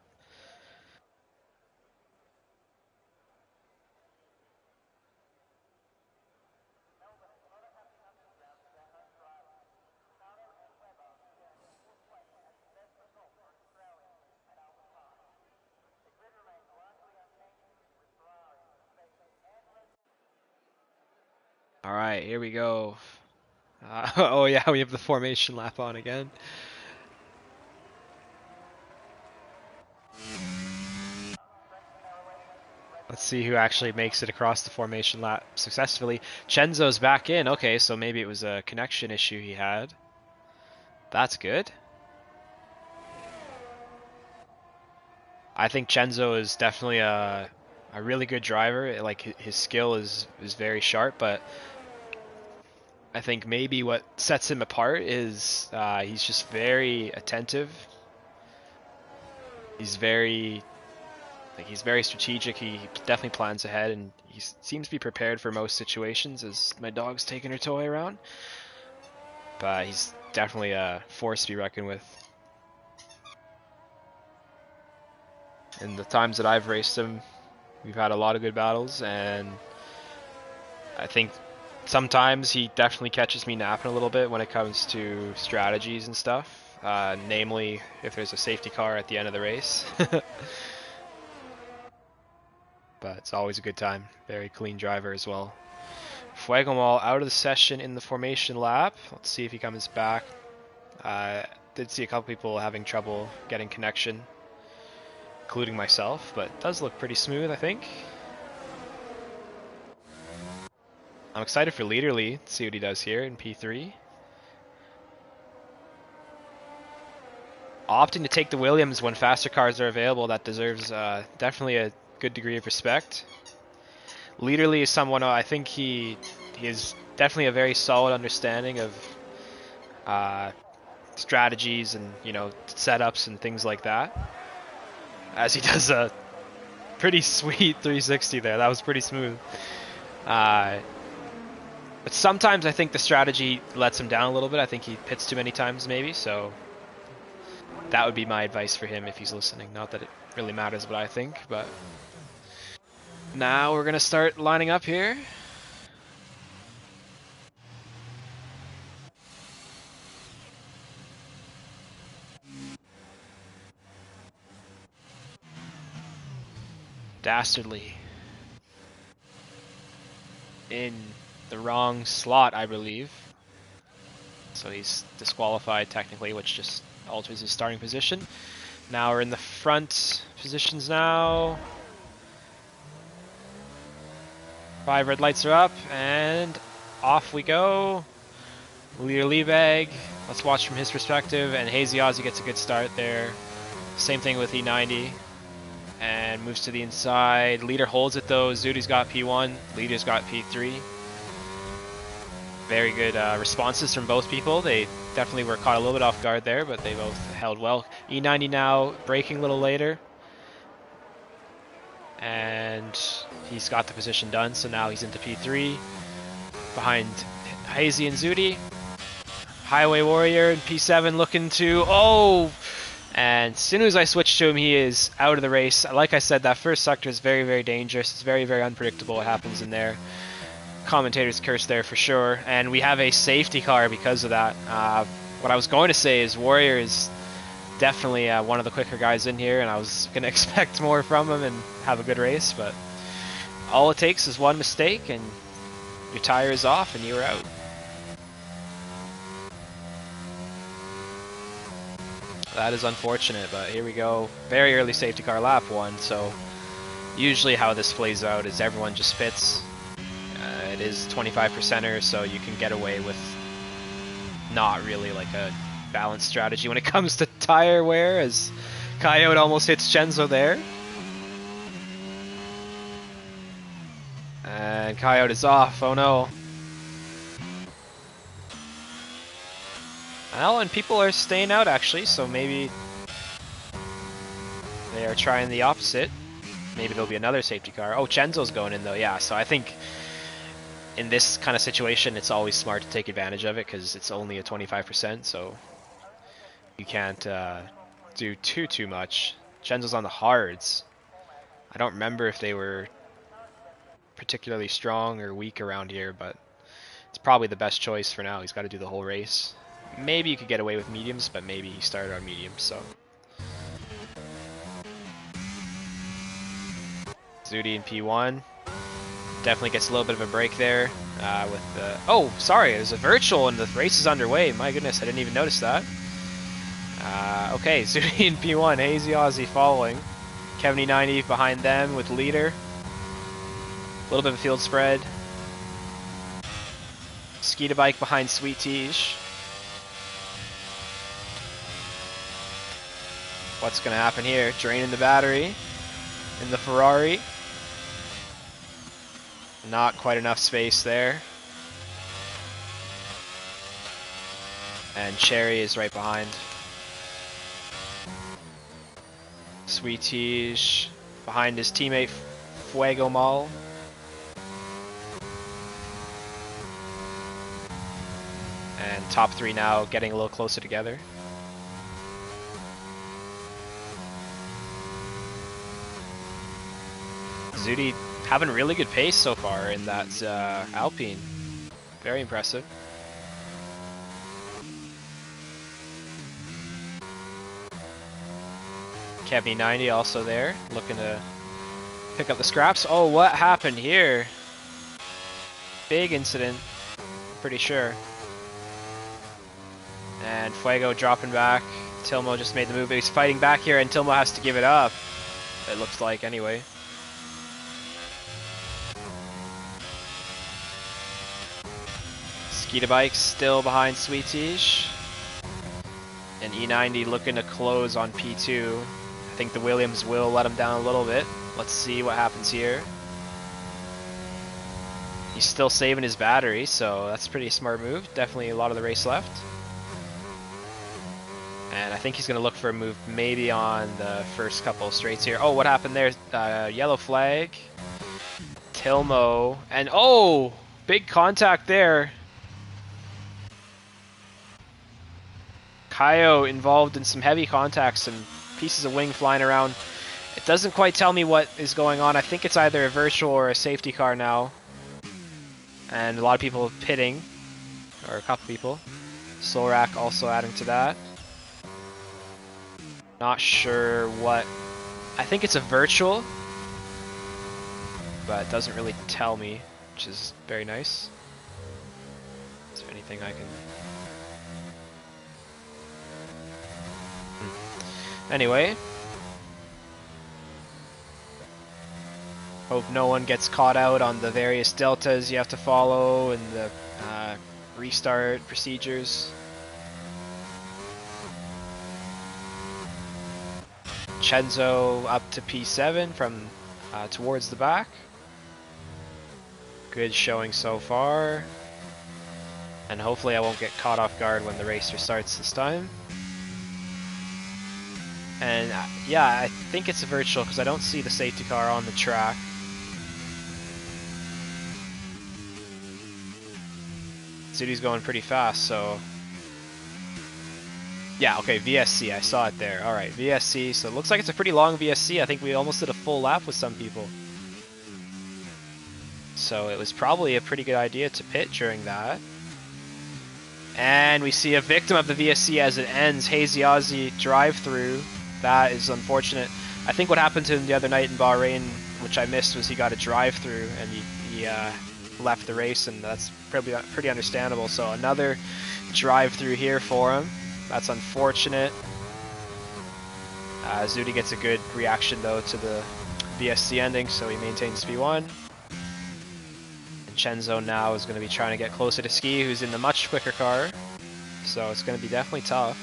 Alright, here we go. Oh yeah, we have the formation lap on again. Let's see who actually makes it across the formation lap successfully. Chenzo's back in. Okay, so maybe it was a connection issue he had. That's good. I think Chenzo is definitely a really good driver. Like his skill is very sharp, but I think maybe what sets him apart is he's just very attentive. He's very strategic. He definitely plans ahead, and he seems to be prepared for most situations. As my dog's taking her toy around, but he's definitely a force to be reckoned with. In the times that I've raced him, we've had a lot of good battles, and I think sometimes he definitely catches me napping a little bit when it comes to strategies and stuff. Namely, if there's a safety car at the end of the race. But it's always a good time. Very clean driver as well. Fuegomal out of the session in the formation lap. Let's see if he comes back. Did see a couple people having trouble getting connection, including myself, but it does look pretty smooth, I think. I'm excited for Leaderly to see what he does here in P3. Opting to take the Williams when faster cars are available, that deserves definitely a good degree of respect. Leaderly is someone I think he is definitely a very solid understanding of strategies and, you know, setups and things like that. As he does a pretty sweet 360 there. That was pretty smooth. But sometimes I think the strategy lets him down a little bit. I think he pits too many times maybe, so that would be my advice for him if he's listening. Not that it really matters what I think, but now we're gonna start lining up here. Dastardly in the wrong slot, I believe. So he's disqualified technically, which just alters his starting position. Now we're in the front positions now. 5 red lights are up, and off we go. Leader Liebeg, let's watch from his perspective, and Hazy Ozzy gets a good start there. Same thing with E90, and moves to the inside. Leader holds it though. Zudi's got P1, Leader's got P3. Very good responses from both people. They definitely were caught a little bit off guard there, but they both held well. E90 now braking a little later, and he's got the position done, so now he's into P3 behind Hazy and Zudi. Highway Warrior in P7 looking to, and as soon as I switch to him, he is out of the race. Like I said, that first sector is very, very dangerous. It's very, very unpredictable what happens in there. Commentator's curse there for sure, and we have a safety car because of that. What I was going to say is Warrior is definitely one of the quicker guys in here, and I was going to expect more from him and have a good race, but all it takes is one mistake and your tire is off and you're out. That is unfortunate, but here we go. Very early safety car, lap 1, so usually how this plays out is everyone just pits. It is 25%er, so you can get away with not really like a balanced strategy when it comes to tire wear, as Coyote almost hits Chenzo there. And Coyote is off, oh no. Well, and people are staying out actually, so maybe they are trying the opposite. Maybe there'll be another safety car. Oh, Chenzo's going in though, yeah, so I think in this kind of situation, it's always smart to take advantage of it because it's only a 25%, so you can't do too much. Chenzo's on the hards. I don't remember if they were particularly strong or weak around here, but it's probably the best choice for now. He's got to do the whole race. Maybe you could get away with mediums, but maybe he started on mediums, so. Zudi in P1. Definitely gets a little bit of a break there with the... Oh, sorry, there's a virtual and the race is underway. My goodness, I didn't even notice that. Okay, Zudi in P1, Hazy Ozzy following. Kevin E90 behind them with Leader. A little bit of a field spread. Skeeta Bike behind Sweet Tiege. What's going to happen here? Draining the battery in the Ferrari. Not quite enough space there. And Cherry is right behind. Sweet Tiege behind his teammate Fuegomal. And top 3 now getting a little closer together. Zudi having really good pace so far in that Alpine. Very impressive. Kevney 90 also there, looking to pick up the scraps. Oh, what happened here? Big incident, pretty sure. And Fuego dropping back. Tilmo just made the move. He's fighting back here, and Tilmo has to give it up. It looks like, anyway. Skeeta Bikes still behind Sweetish. And E90 looking to close on P2. I think the Williams will let him down a little bit. Let's see what happens here. He's still saving his battery, so that's a pretty smart move. Definitely a lot of the race left. And I think he's going to look for a move maybe on the first couple of straights here. Oh, what happened there? Yellow flag. Tilmo. And oh, big contact there. Kaio involved in some heavy contacts and pieces of wing flying around. It doesn't quite tell me what is going on. I think it's either a virtual or a safety car now. And a lot of people pitting, or a couple people. Solrak also adding to that. Not sure what. I think it's a virtual, but it doesn't really tell me, which is very nice. Is there anything I can... Anyway. Hope no one gets caught out on the various deltas you have to follow and the restart procedures. Chenzo up to P7 from towards the back. Good showing so far. And hopefully I won't get caught off guard when the race restarts this time. And yeah, I think it's a virtual because I don't see the safety car on the track. City's going pretty fast, so... Yeah, okay, VSC, I saw it there. Alright, VSC, so it looks like it's a pretty long VSC. I think we almost did a full lap with some people. So it was probably a pretty good idea to pit during that. And we see a victim of the VSC as it ends. Hazy Aussie drive-through. That is unfortunate. I think what happened to him the other night in Bahrain, which I missed, was he got a drive-through and he left the race, and that's probably pretty understandable. So another drive-through here for him. That's unfortunate. Zudi gets a good reaction though to the VSC ending, so he maintains P1. And Chenzo now is going to be trying to get closer to Ski, who's in the much quicker car. So it's going to be definitely tough,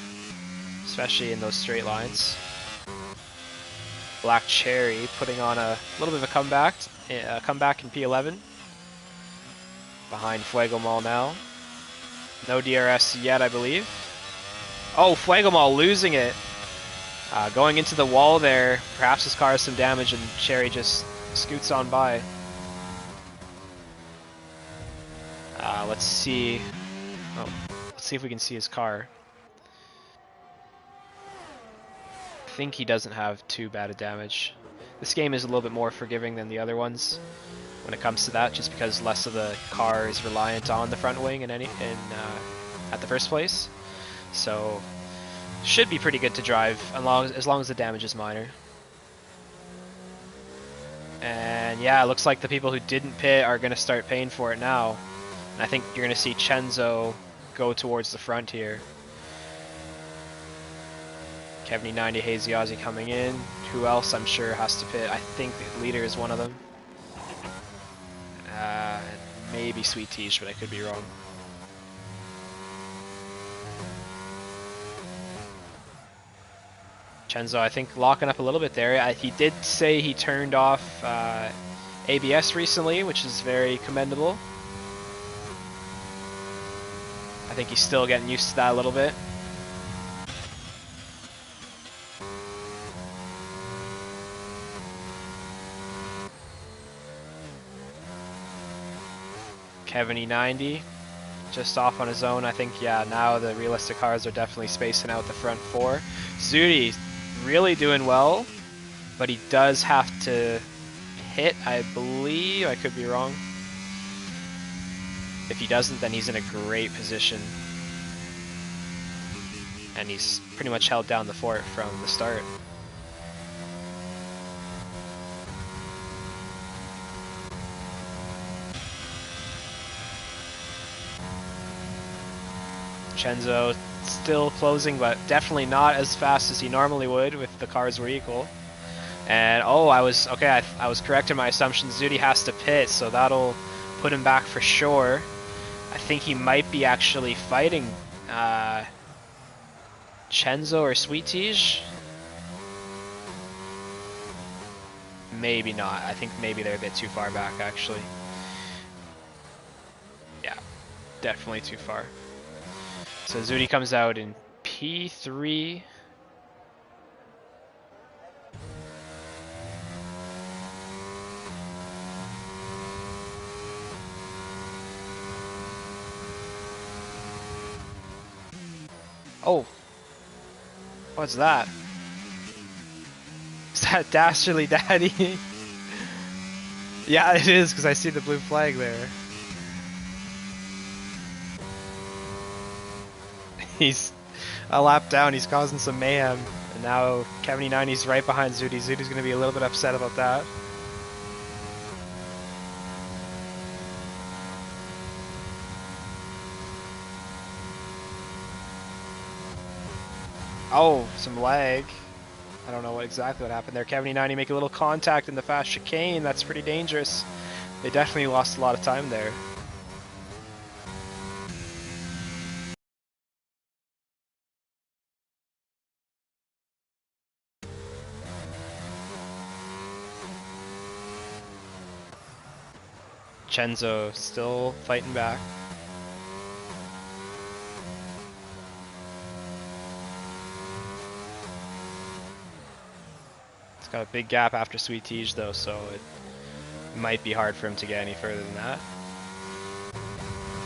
especially in those straight lines. Black Cherry putting on a little bit of a comeback in P11. Behind Fuego Mall now. No DRS yet, I believe. Oh, Fuego Mall losing it. Going into the wall there. Perhaps his car has some damage and Cherry just scoots on by. Let's see. Oh, let's see if we can see his car. I think he doesn't have too bad a damage. This game is a little bit more forgiving than the other ones when it comes to that, just because less of the car is reliant on the front wing at the first place. So should be pretty good to drive as long as the damage is minor. And yeah, it looks like the people who didn't pit are going to start paying for it now. And I think you're going to see Chenzo go towards the front here. Kevney 90, Hazy Aussie coming in. Who else I'm sure has to pit? I think the leader is one of them. Maybe Sweetish, but I could be wrong. Chenzo, I think, locking up a little bit there. He did say he turned off ABS recently, which is very commendable. I think he's still getting used to that a little bit. Kevin E90 just off on his own. I think, yeah, now the realistic cars are definitely spacing out the front four. Zudi really doing well, but he does have to hit, I believe. I could be wrong. If he doesn't, then he's in a great position. And he's pretty much held down the fort from the start. Chenzo still closing, but definitely not as fast as he normally would if the cars were equal. And oh, I was correct in my assumption. Zudi has to pit, so that'll put him back for sure. I think he might be actually fighting Chenzo or Sweet Tige. Maybe not. I think maybe they're a bit too far back, actually. Yeah, definitely too far. So Zudi comes out in P3. Oh, what's that? Is that Dastardly Daddy? Yeah, it is, because I see the blue flag there. He's a lap down, he's causing some mayhem. And now Kevin E90's right behind Zudi. Zudi's going to be a little bit upset about that. Oh, some lag. I don't know exactly what happened there. Kevin E90 make a little contact in the fast chicane. That's pretty dangerous. They definitely lost a lot of time there. Chenzo still fighting back. It's got a big gap after Sweet Tige though, so it might be hard for him to get any further than that.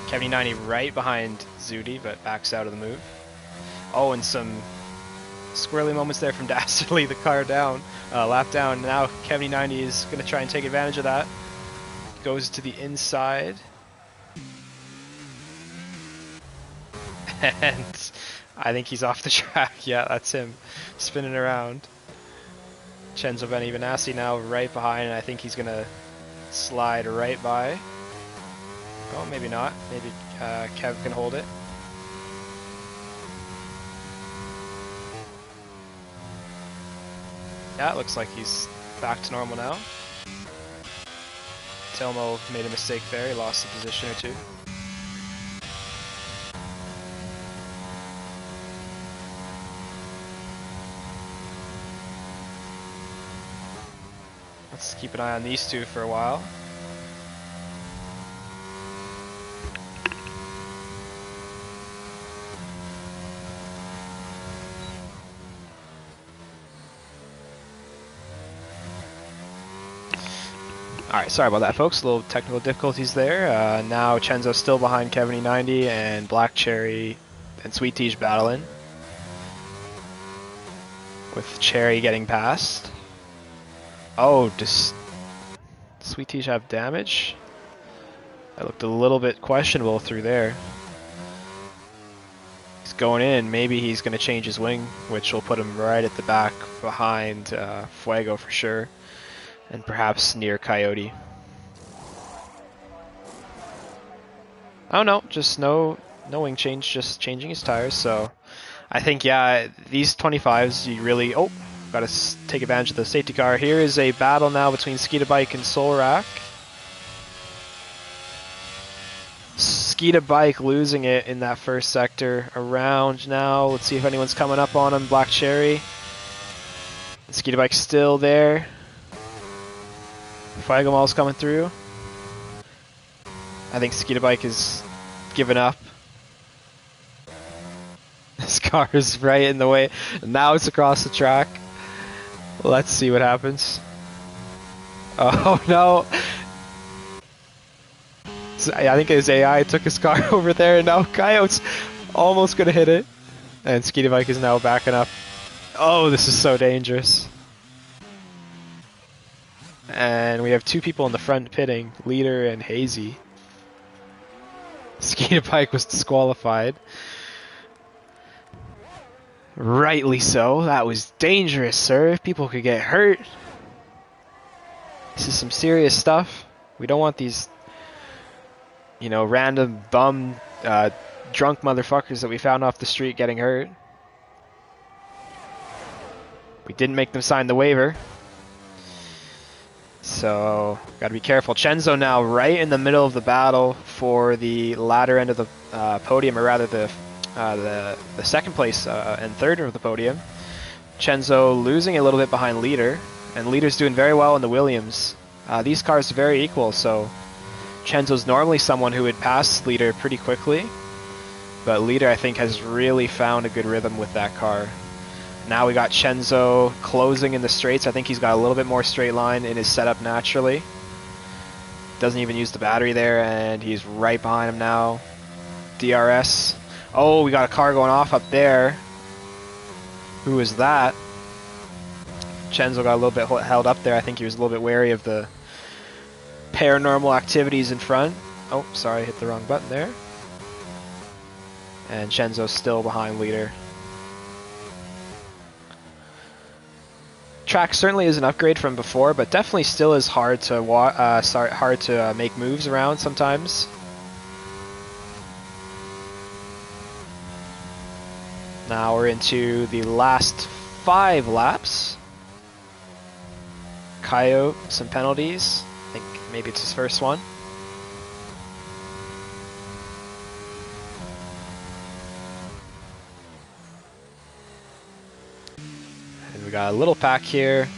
Kevin E90 right behind Zudi, but backs out of the move. Oh, and some squirrely moments there from Dastardly, the car down, lap down. Now Kevin E90 is going to try and take advantage of that. Goes to the inside. And I think he's off the track. Yeah, that's him spinning around. Chenzo Benny-Benassi now right behind, and I think he's going to slide right by. Oh, maybe not. Maybe Kev can hold it. Yeah, it looks like he's back to normal now. Telmo made a mistake there, he lost a position or two. Let's keep an eye on these two for a while. Alright, sorry about that folks, a little technical difficulties there. Now Chenzo's still behind Kevin E90 and Black Cherry and Sweet Tige battling. With Cherry getting past. Oh, does Sweet Tige have damage? That looked a little bit questionable through there. He's going in, maybe he's going to change his wing, which will put him right at the back behind Fuego for sure. And perhaps near Coyote. Oh no, just no wing change, just changing his tires. So I think, yeah, these 25s, you really, oh, got to take advantage of the safety car. Here is a battle now between Skeeta Bike and Solrak. Skeeta Bike losing it in that first sector. Around now, let's see if anyone's coming up on him. Black Cherry. Skeeta Bike's still there. Fuegomal's coming through. I think Skeeta Bike is giving up. This car is right in the way. Now it's across the track. Let's see what happens. Oh no. So I think his AI took his car over there, and now Coyote's almost gonna hit it. And Skeeta Bike is now backing up. Oh, this is so dangerous. And we have two people in the front pitting, Leader and Hazy. Skeeter Pike was disqualified. Rightly so. That was dangerous, sir. People could get hurt. This is some serious stuff. We don't want these, you know, random bum, drunk motherfuckers that we found off the street getting hurt. We didn't make them sign the waiver. So, gotta be careful. Chenzo now right in the middle of the battle for the latter end of the podium, or rather the second place and third of the podium. Chenzo losing a little bit behind Leader, and Leader's doing very well in the Williams. These cars are very equal, so Chenzo's normally someone who would pass Leader pretty quickly, but Leader, I think, has really found a good rhythm with that car. Now we got Chenzo closing in the straights. I think he's got a little bit more straight line in his setup naturally. Doesn't even use the battery there, and he's right behind him now. DRS. Oh, we got a car going off up there. Who is that? Chenzo got a little bit held up there. I think he was a little bit wary of the paranormal activities in front. Oh, sorry, I hit the wrong button there. And Chenzo's still behind Leader. Track certainly is an upgrade from before, but definitely still is hard to make moves around sometimes. Now we're into the last 5 laps. Coyote, some penalties. I think maybe it's his first one. We got a little pack here.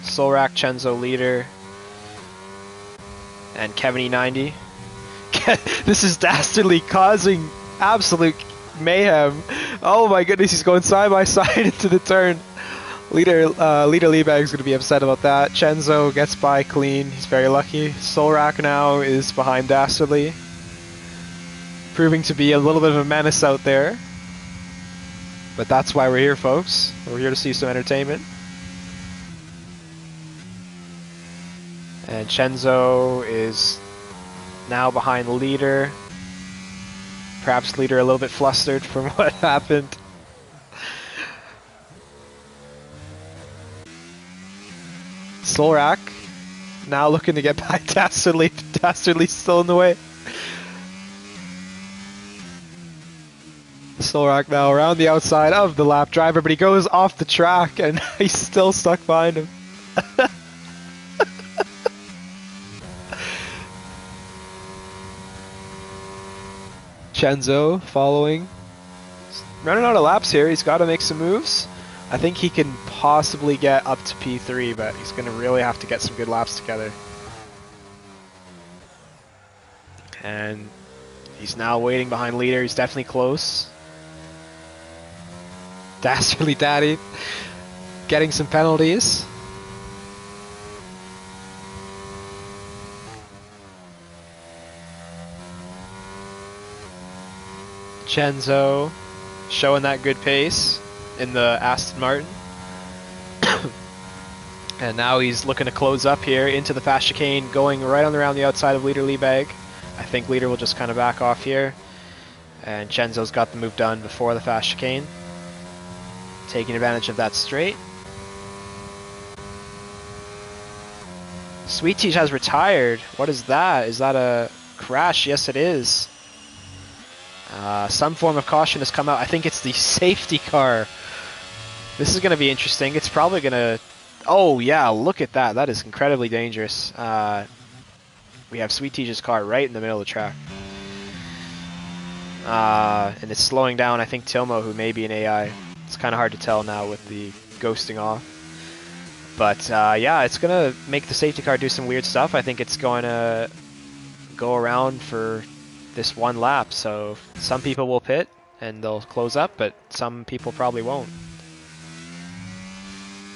Solrak, Chenzo, Leader, and Kevin E90. This is Dastardly causing absolute mayhem. Oh my goodness, he's going side by side into the turn. Leader Liebag's going to be upset about that. Chenzo gets by clean. He's very lucky. Solrak now is behind Dastardly, proving to be a little bit of a menace out there. But that's why we're here, folks. We're here to see some entertainment. And Chenzo is now behind Leader. Perhaps Leader a little bit flustered from what happened. Solrak now looking to get by Dastardly. Dastardly's still in the way. Solrak now around the outside of the lap driver, but he goes off the track and he's still stuck behind him. Chenzo following. Running out of laps here, he's got to make some moves. I think he can possibly get up to P3, but he's going to really have to get some good laps together. And he's now waiting behind Leader, he's definitely close. Dastardly Daddy getting some penalties. Chenzo showing that good pace in the Aston Martin. And now he's looking to close up here into the fast chicane, going right on around the outside of Leader Liebag. I think Leader will just kind of back off here. And Chenzo's got the move done before the fast chicane, taking advantage of that straight. Sweet Teach has retired. What is that? Is that a crash? Yes, it is. Some form of caution has come out. I think it's the safety car. This is going to be interesting. It's probably going to... Oh, yeah, look at that. That is incredibly dangerous. We have Sweet Teach's car right in the middle of the track. And it's slowing down, I think, Tilmo, who may be an AI. It's kind of hard to tell now with the ghosting off. But, yeah, it's going to make the safety car do some weird stuff. I think it's going to go around for this one lap. So some people will pit and they'll close up, but some people probably won't.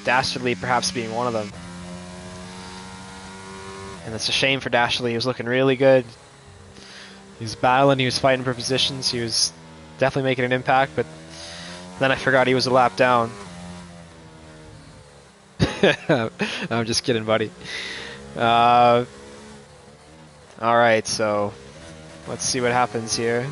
Dastardly perhaps being one of them. And it's a shame for Dastardly. He was looking really good. He was battling, he was fighting for positions, he was definitely making an impact, but then I forgot he was a lap down. I'm just kidding, buddy. All right, so let's see what happens here.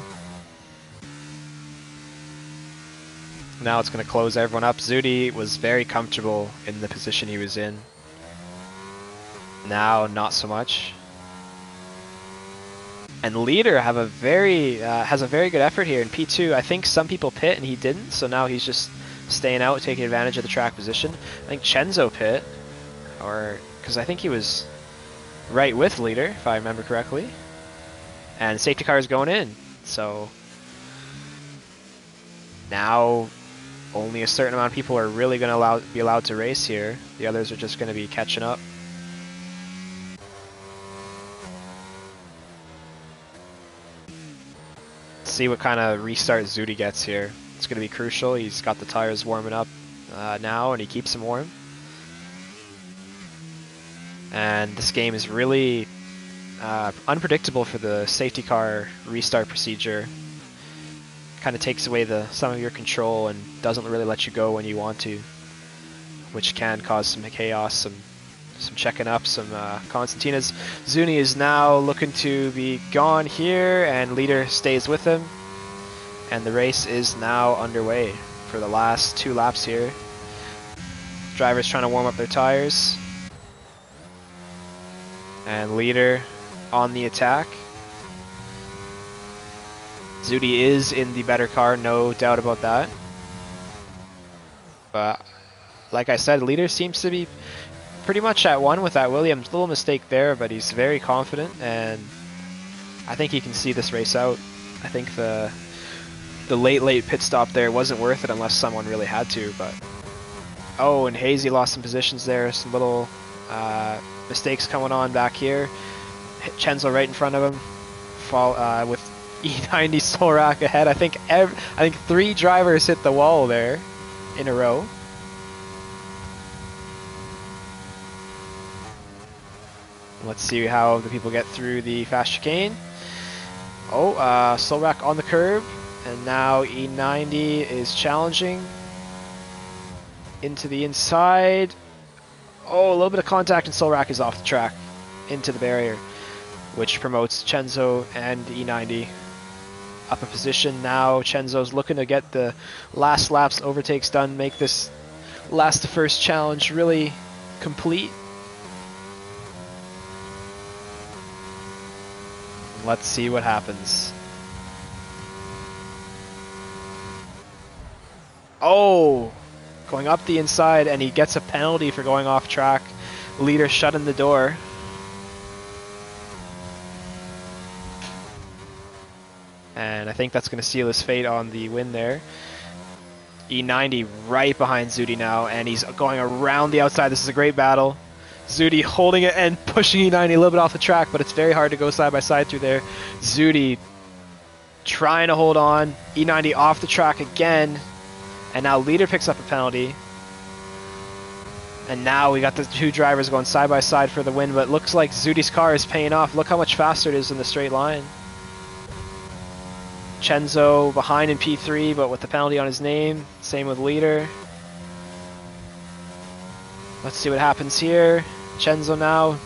Now it's going to close everyone up. Zudi was very comfortable in the position he was in. Now, not so much. And Leader have a has a very good effort here in P2. I think some people pit and he didn't, so now he's just staying out, taking advantage of the track position. I think Chenzo pit, or because I think he was right with Leader, if I remember correctly. And safety car is going in, so now only a certain amount of people are really going to be allowed to race here. The others are just going to be catching up. See what kind of restart Zudi gets here. It's going to be crucial. He's got the tires warming up now, and he keeps them warm. And this game is really unpredictable for the safety car restart procedure. Kind of takes away some of your control and doesn't really let you go when you want to, which can cause some chaos, some checking up, some concertinas. Zuni is now looking to be gone here, and Leader stays with him. And the race is now underway for the last 2 laps here. Drivers trying to warm up their tires. And Leader on the attack. Zudi is in the better car, no doubt about that. But like I said, Leader seems to be pretty much at one with that Williams. Little mistake there, but he's very confident, and I think he can see this race out. I think the late pit stop there wasn't worth it unless someone really had to. But oh, and Hazy lost some positions there. Some little mistakes coming on back here. Chenzo right in front of him, with E90 Solrak ahead. I think 3 drivers hit the wall there in a row. Let's see how the people get through the fast chicane. Oh, Solrak on the curb, and now E90 is challenging into the inside. Oh, a little bit of contact, and Solrak is off the track into the barrier, which promotes Chenzo and E90 up a position. Now Chenzo's looking to get the last lap's overtakes done, make this last to first challenge really complete. Let's see what happens. Oh, going up the inside, and he gets a penalty for going off track. Leader shutting the door. And I think that's going to seal his fate on the win there. E90 right behind Zudi now, and he's going around the outside. This is a great battle. Zudi holding it and pushing E90 a little bit off the track, but it's very hard to go side by side through there. Zudi trying to hold on. E90 off the track again, and now Leader picks up a penalty. And now we got the 2 drivers going side by side for the win, but it looks like Zudi's car is paying off. Look how much faster it is in the straight line. Chenzo behind in P3, but with the penalty on his name. Same with Leader. Let's see what happens here. Chenzo now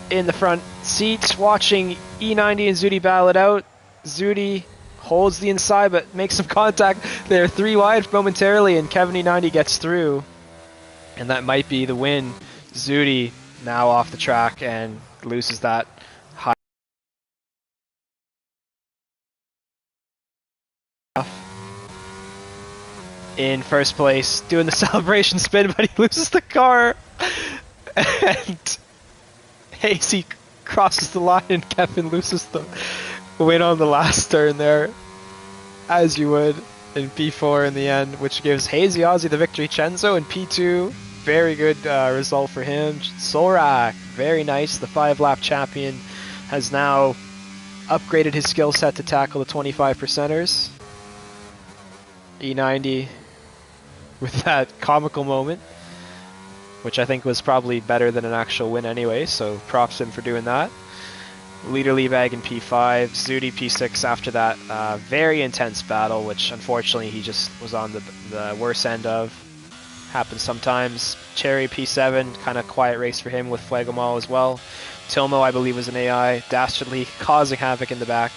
in the front seats, watching E90 and Zudi battle it out. Zudi holds the inside, but makes some contact. They're 3 wide momentarily, and Kevin E90 gets through. And that might be the win. Zudi now off the track and loses that high. In first place, doing the celebration spin, but he loses the car. And Hazy crosses the line, and Kevin loses the win on the last turn there, as you would in P4 in the end, which gives Hazy Aussie the victory. Chenzo in P2, very good result for him. Solrak, very nice. The 5-lap champion has now upgraded his skill set to tackle the 25%ers. E90 with that comical moment, which I think was probably better than an actual win anyway, so props him for doing that. Leader Liebag in P5, Zudi P6 after that very intense battle, which unfortunately he just was on the worse end of. Happens sometimes. Cherry P7, kind of quiet race for him with Flegomal as well. Tilmo, I believe, was an AI. Dastardly causing havoc in the back.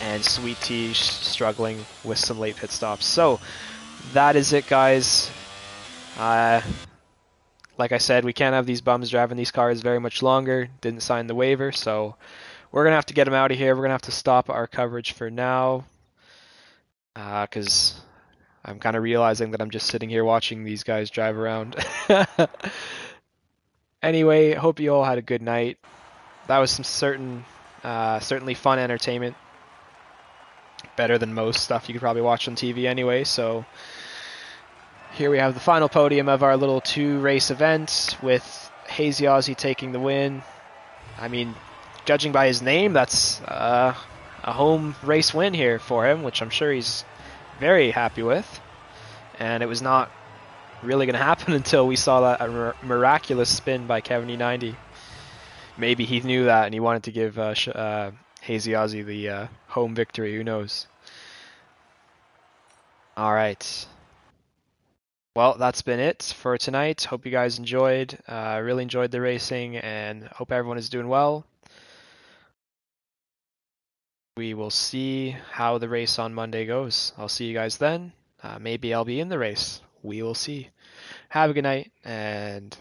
And Sweet Tea struggling with some late pit stops. So, that is it, guys. Like I said, we can't have these bums driving these cars very much longer. Didn't sign the waiver, so we're going to have to get them out of here. We're going to have to stop our coverage for now. Because I'm kind of realizing that I'm just sitting here watching these guys drive around. Anyway, hope you all had a good night. That was some certainly fun entertainment. Better than most stuff you could probably watch on TV anyway, so here we have the final podium of our little 2-race event with Hazy Aussie taking the win. I mean, judging by his name, that's a home race win here for him, which I'm sure he's very happy with. And it was not really going to happen until we saw that miraculous spin by Kevin E90. Maybe he knew that and he wanted to give Hazy Aussie the home victory. Who knows? All right. Well, that's been it for tonight. Hope you guys enjoyed. Really enjoyed the racing and hope everyone is doing well. We will see how the race on Monday goes. I'll see you guys then. Maybe I'll be in the race. We will see. Have a good night and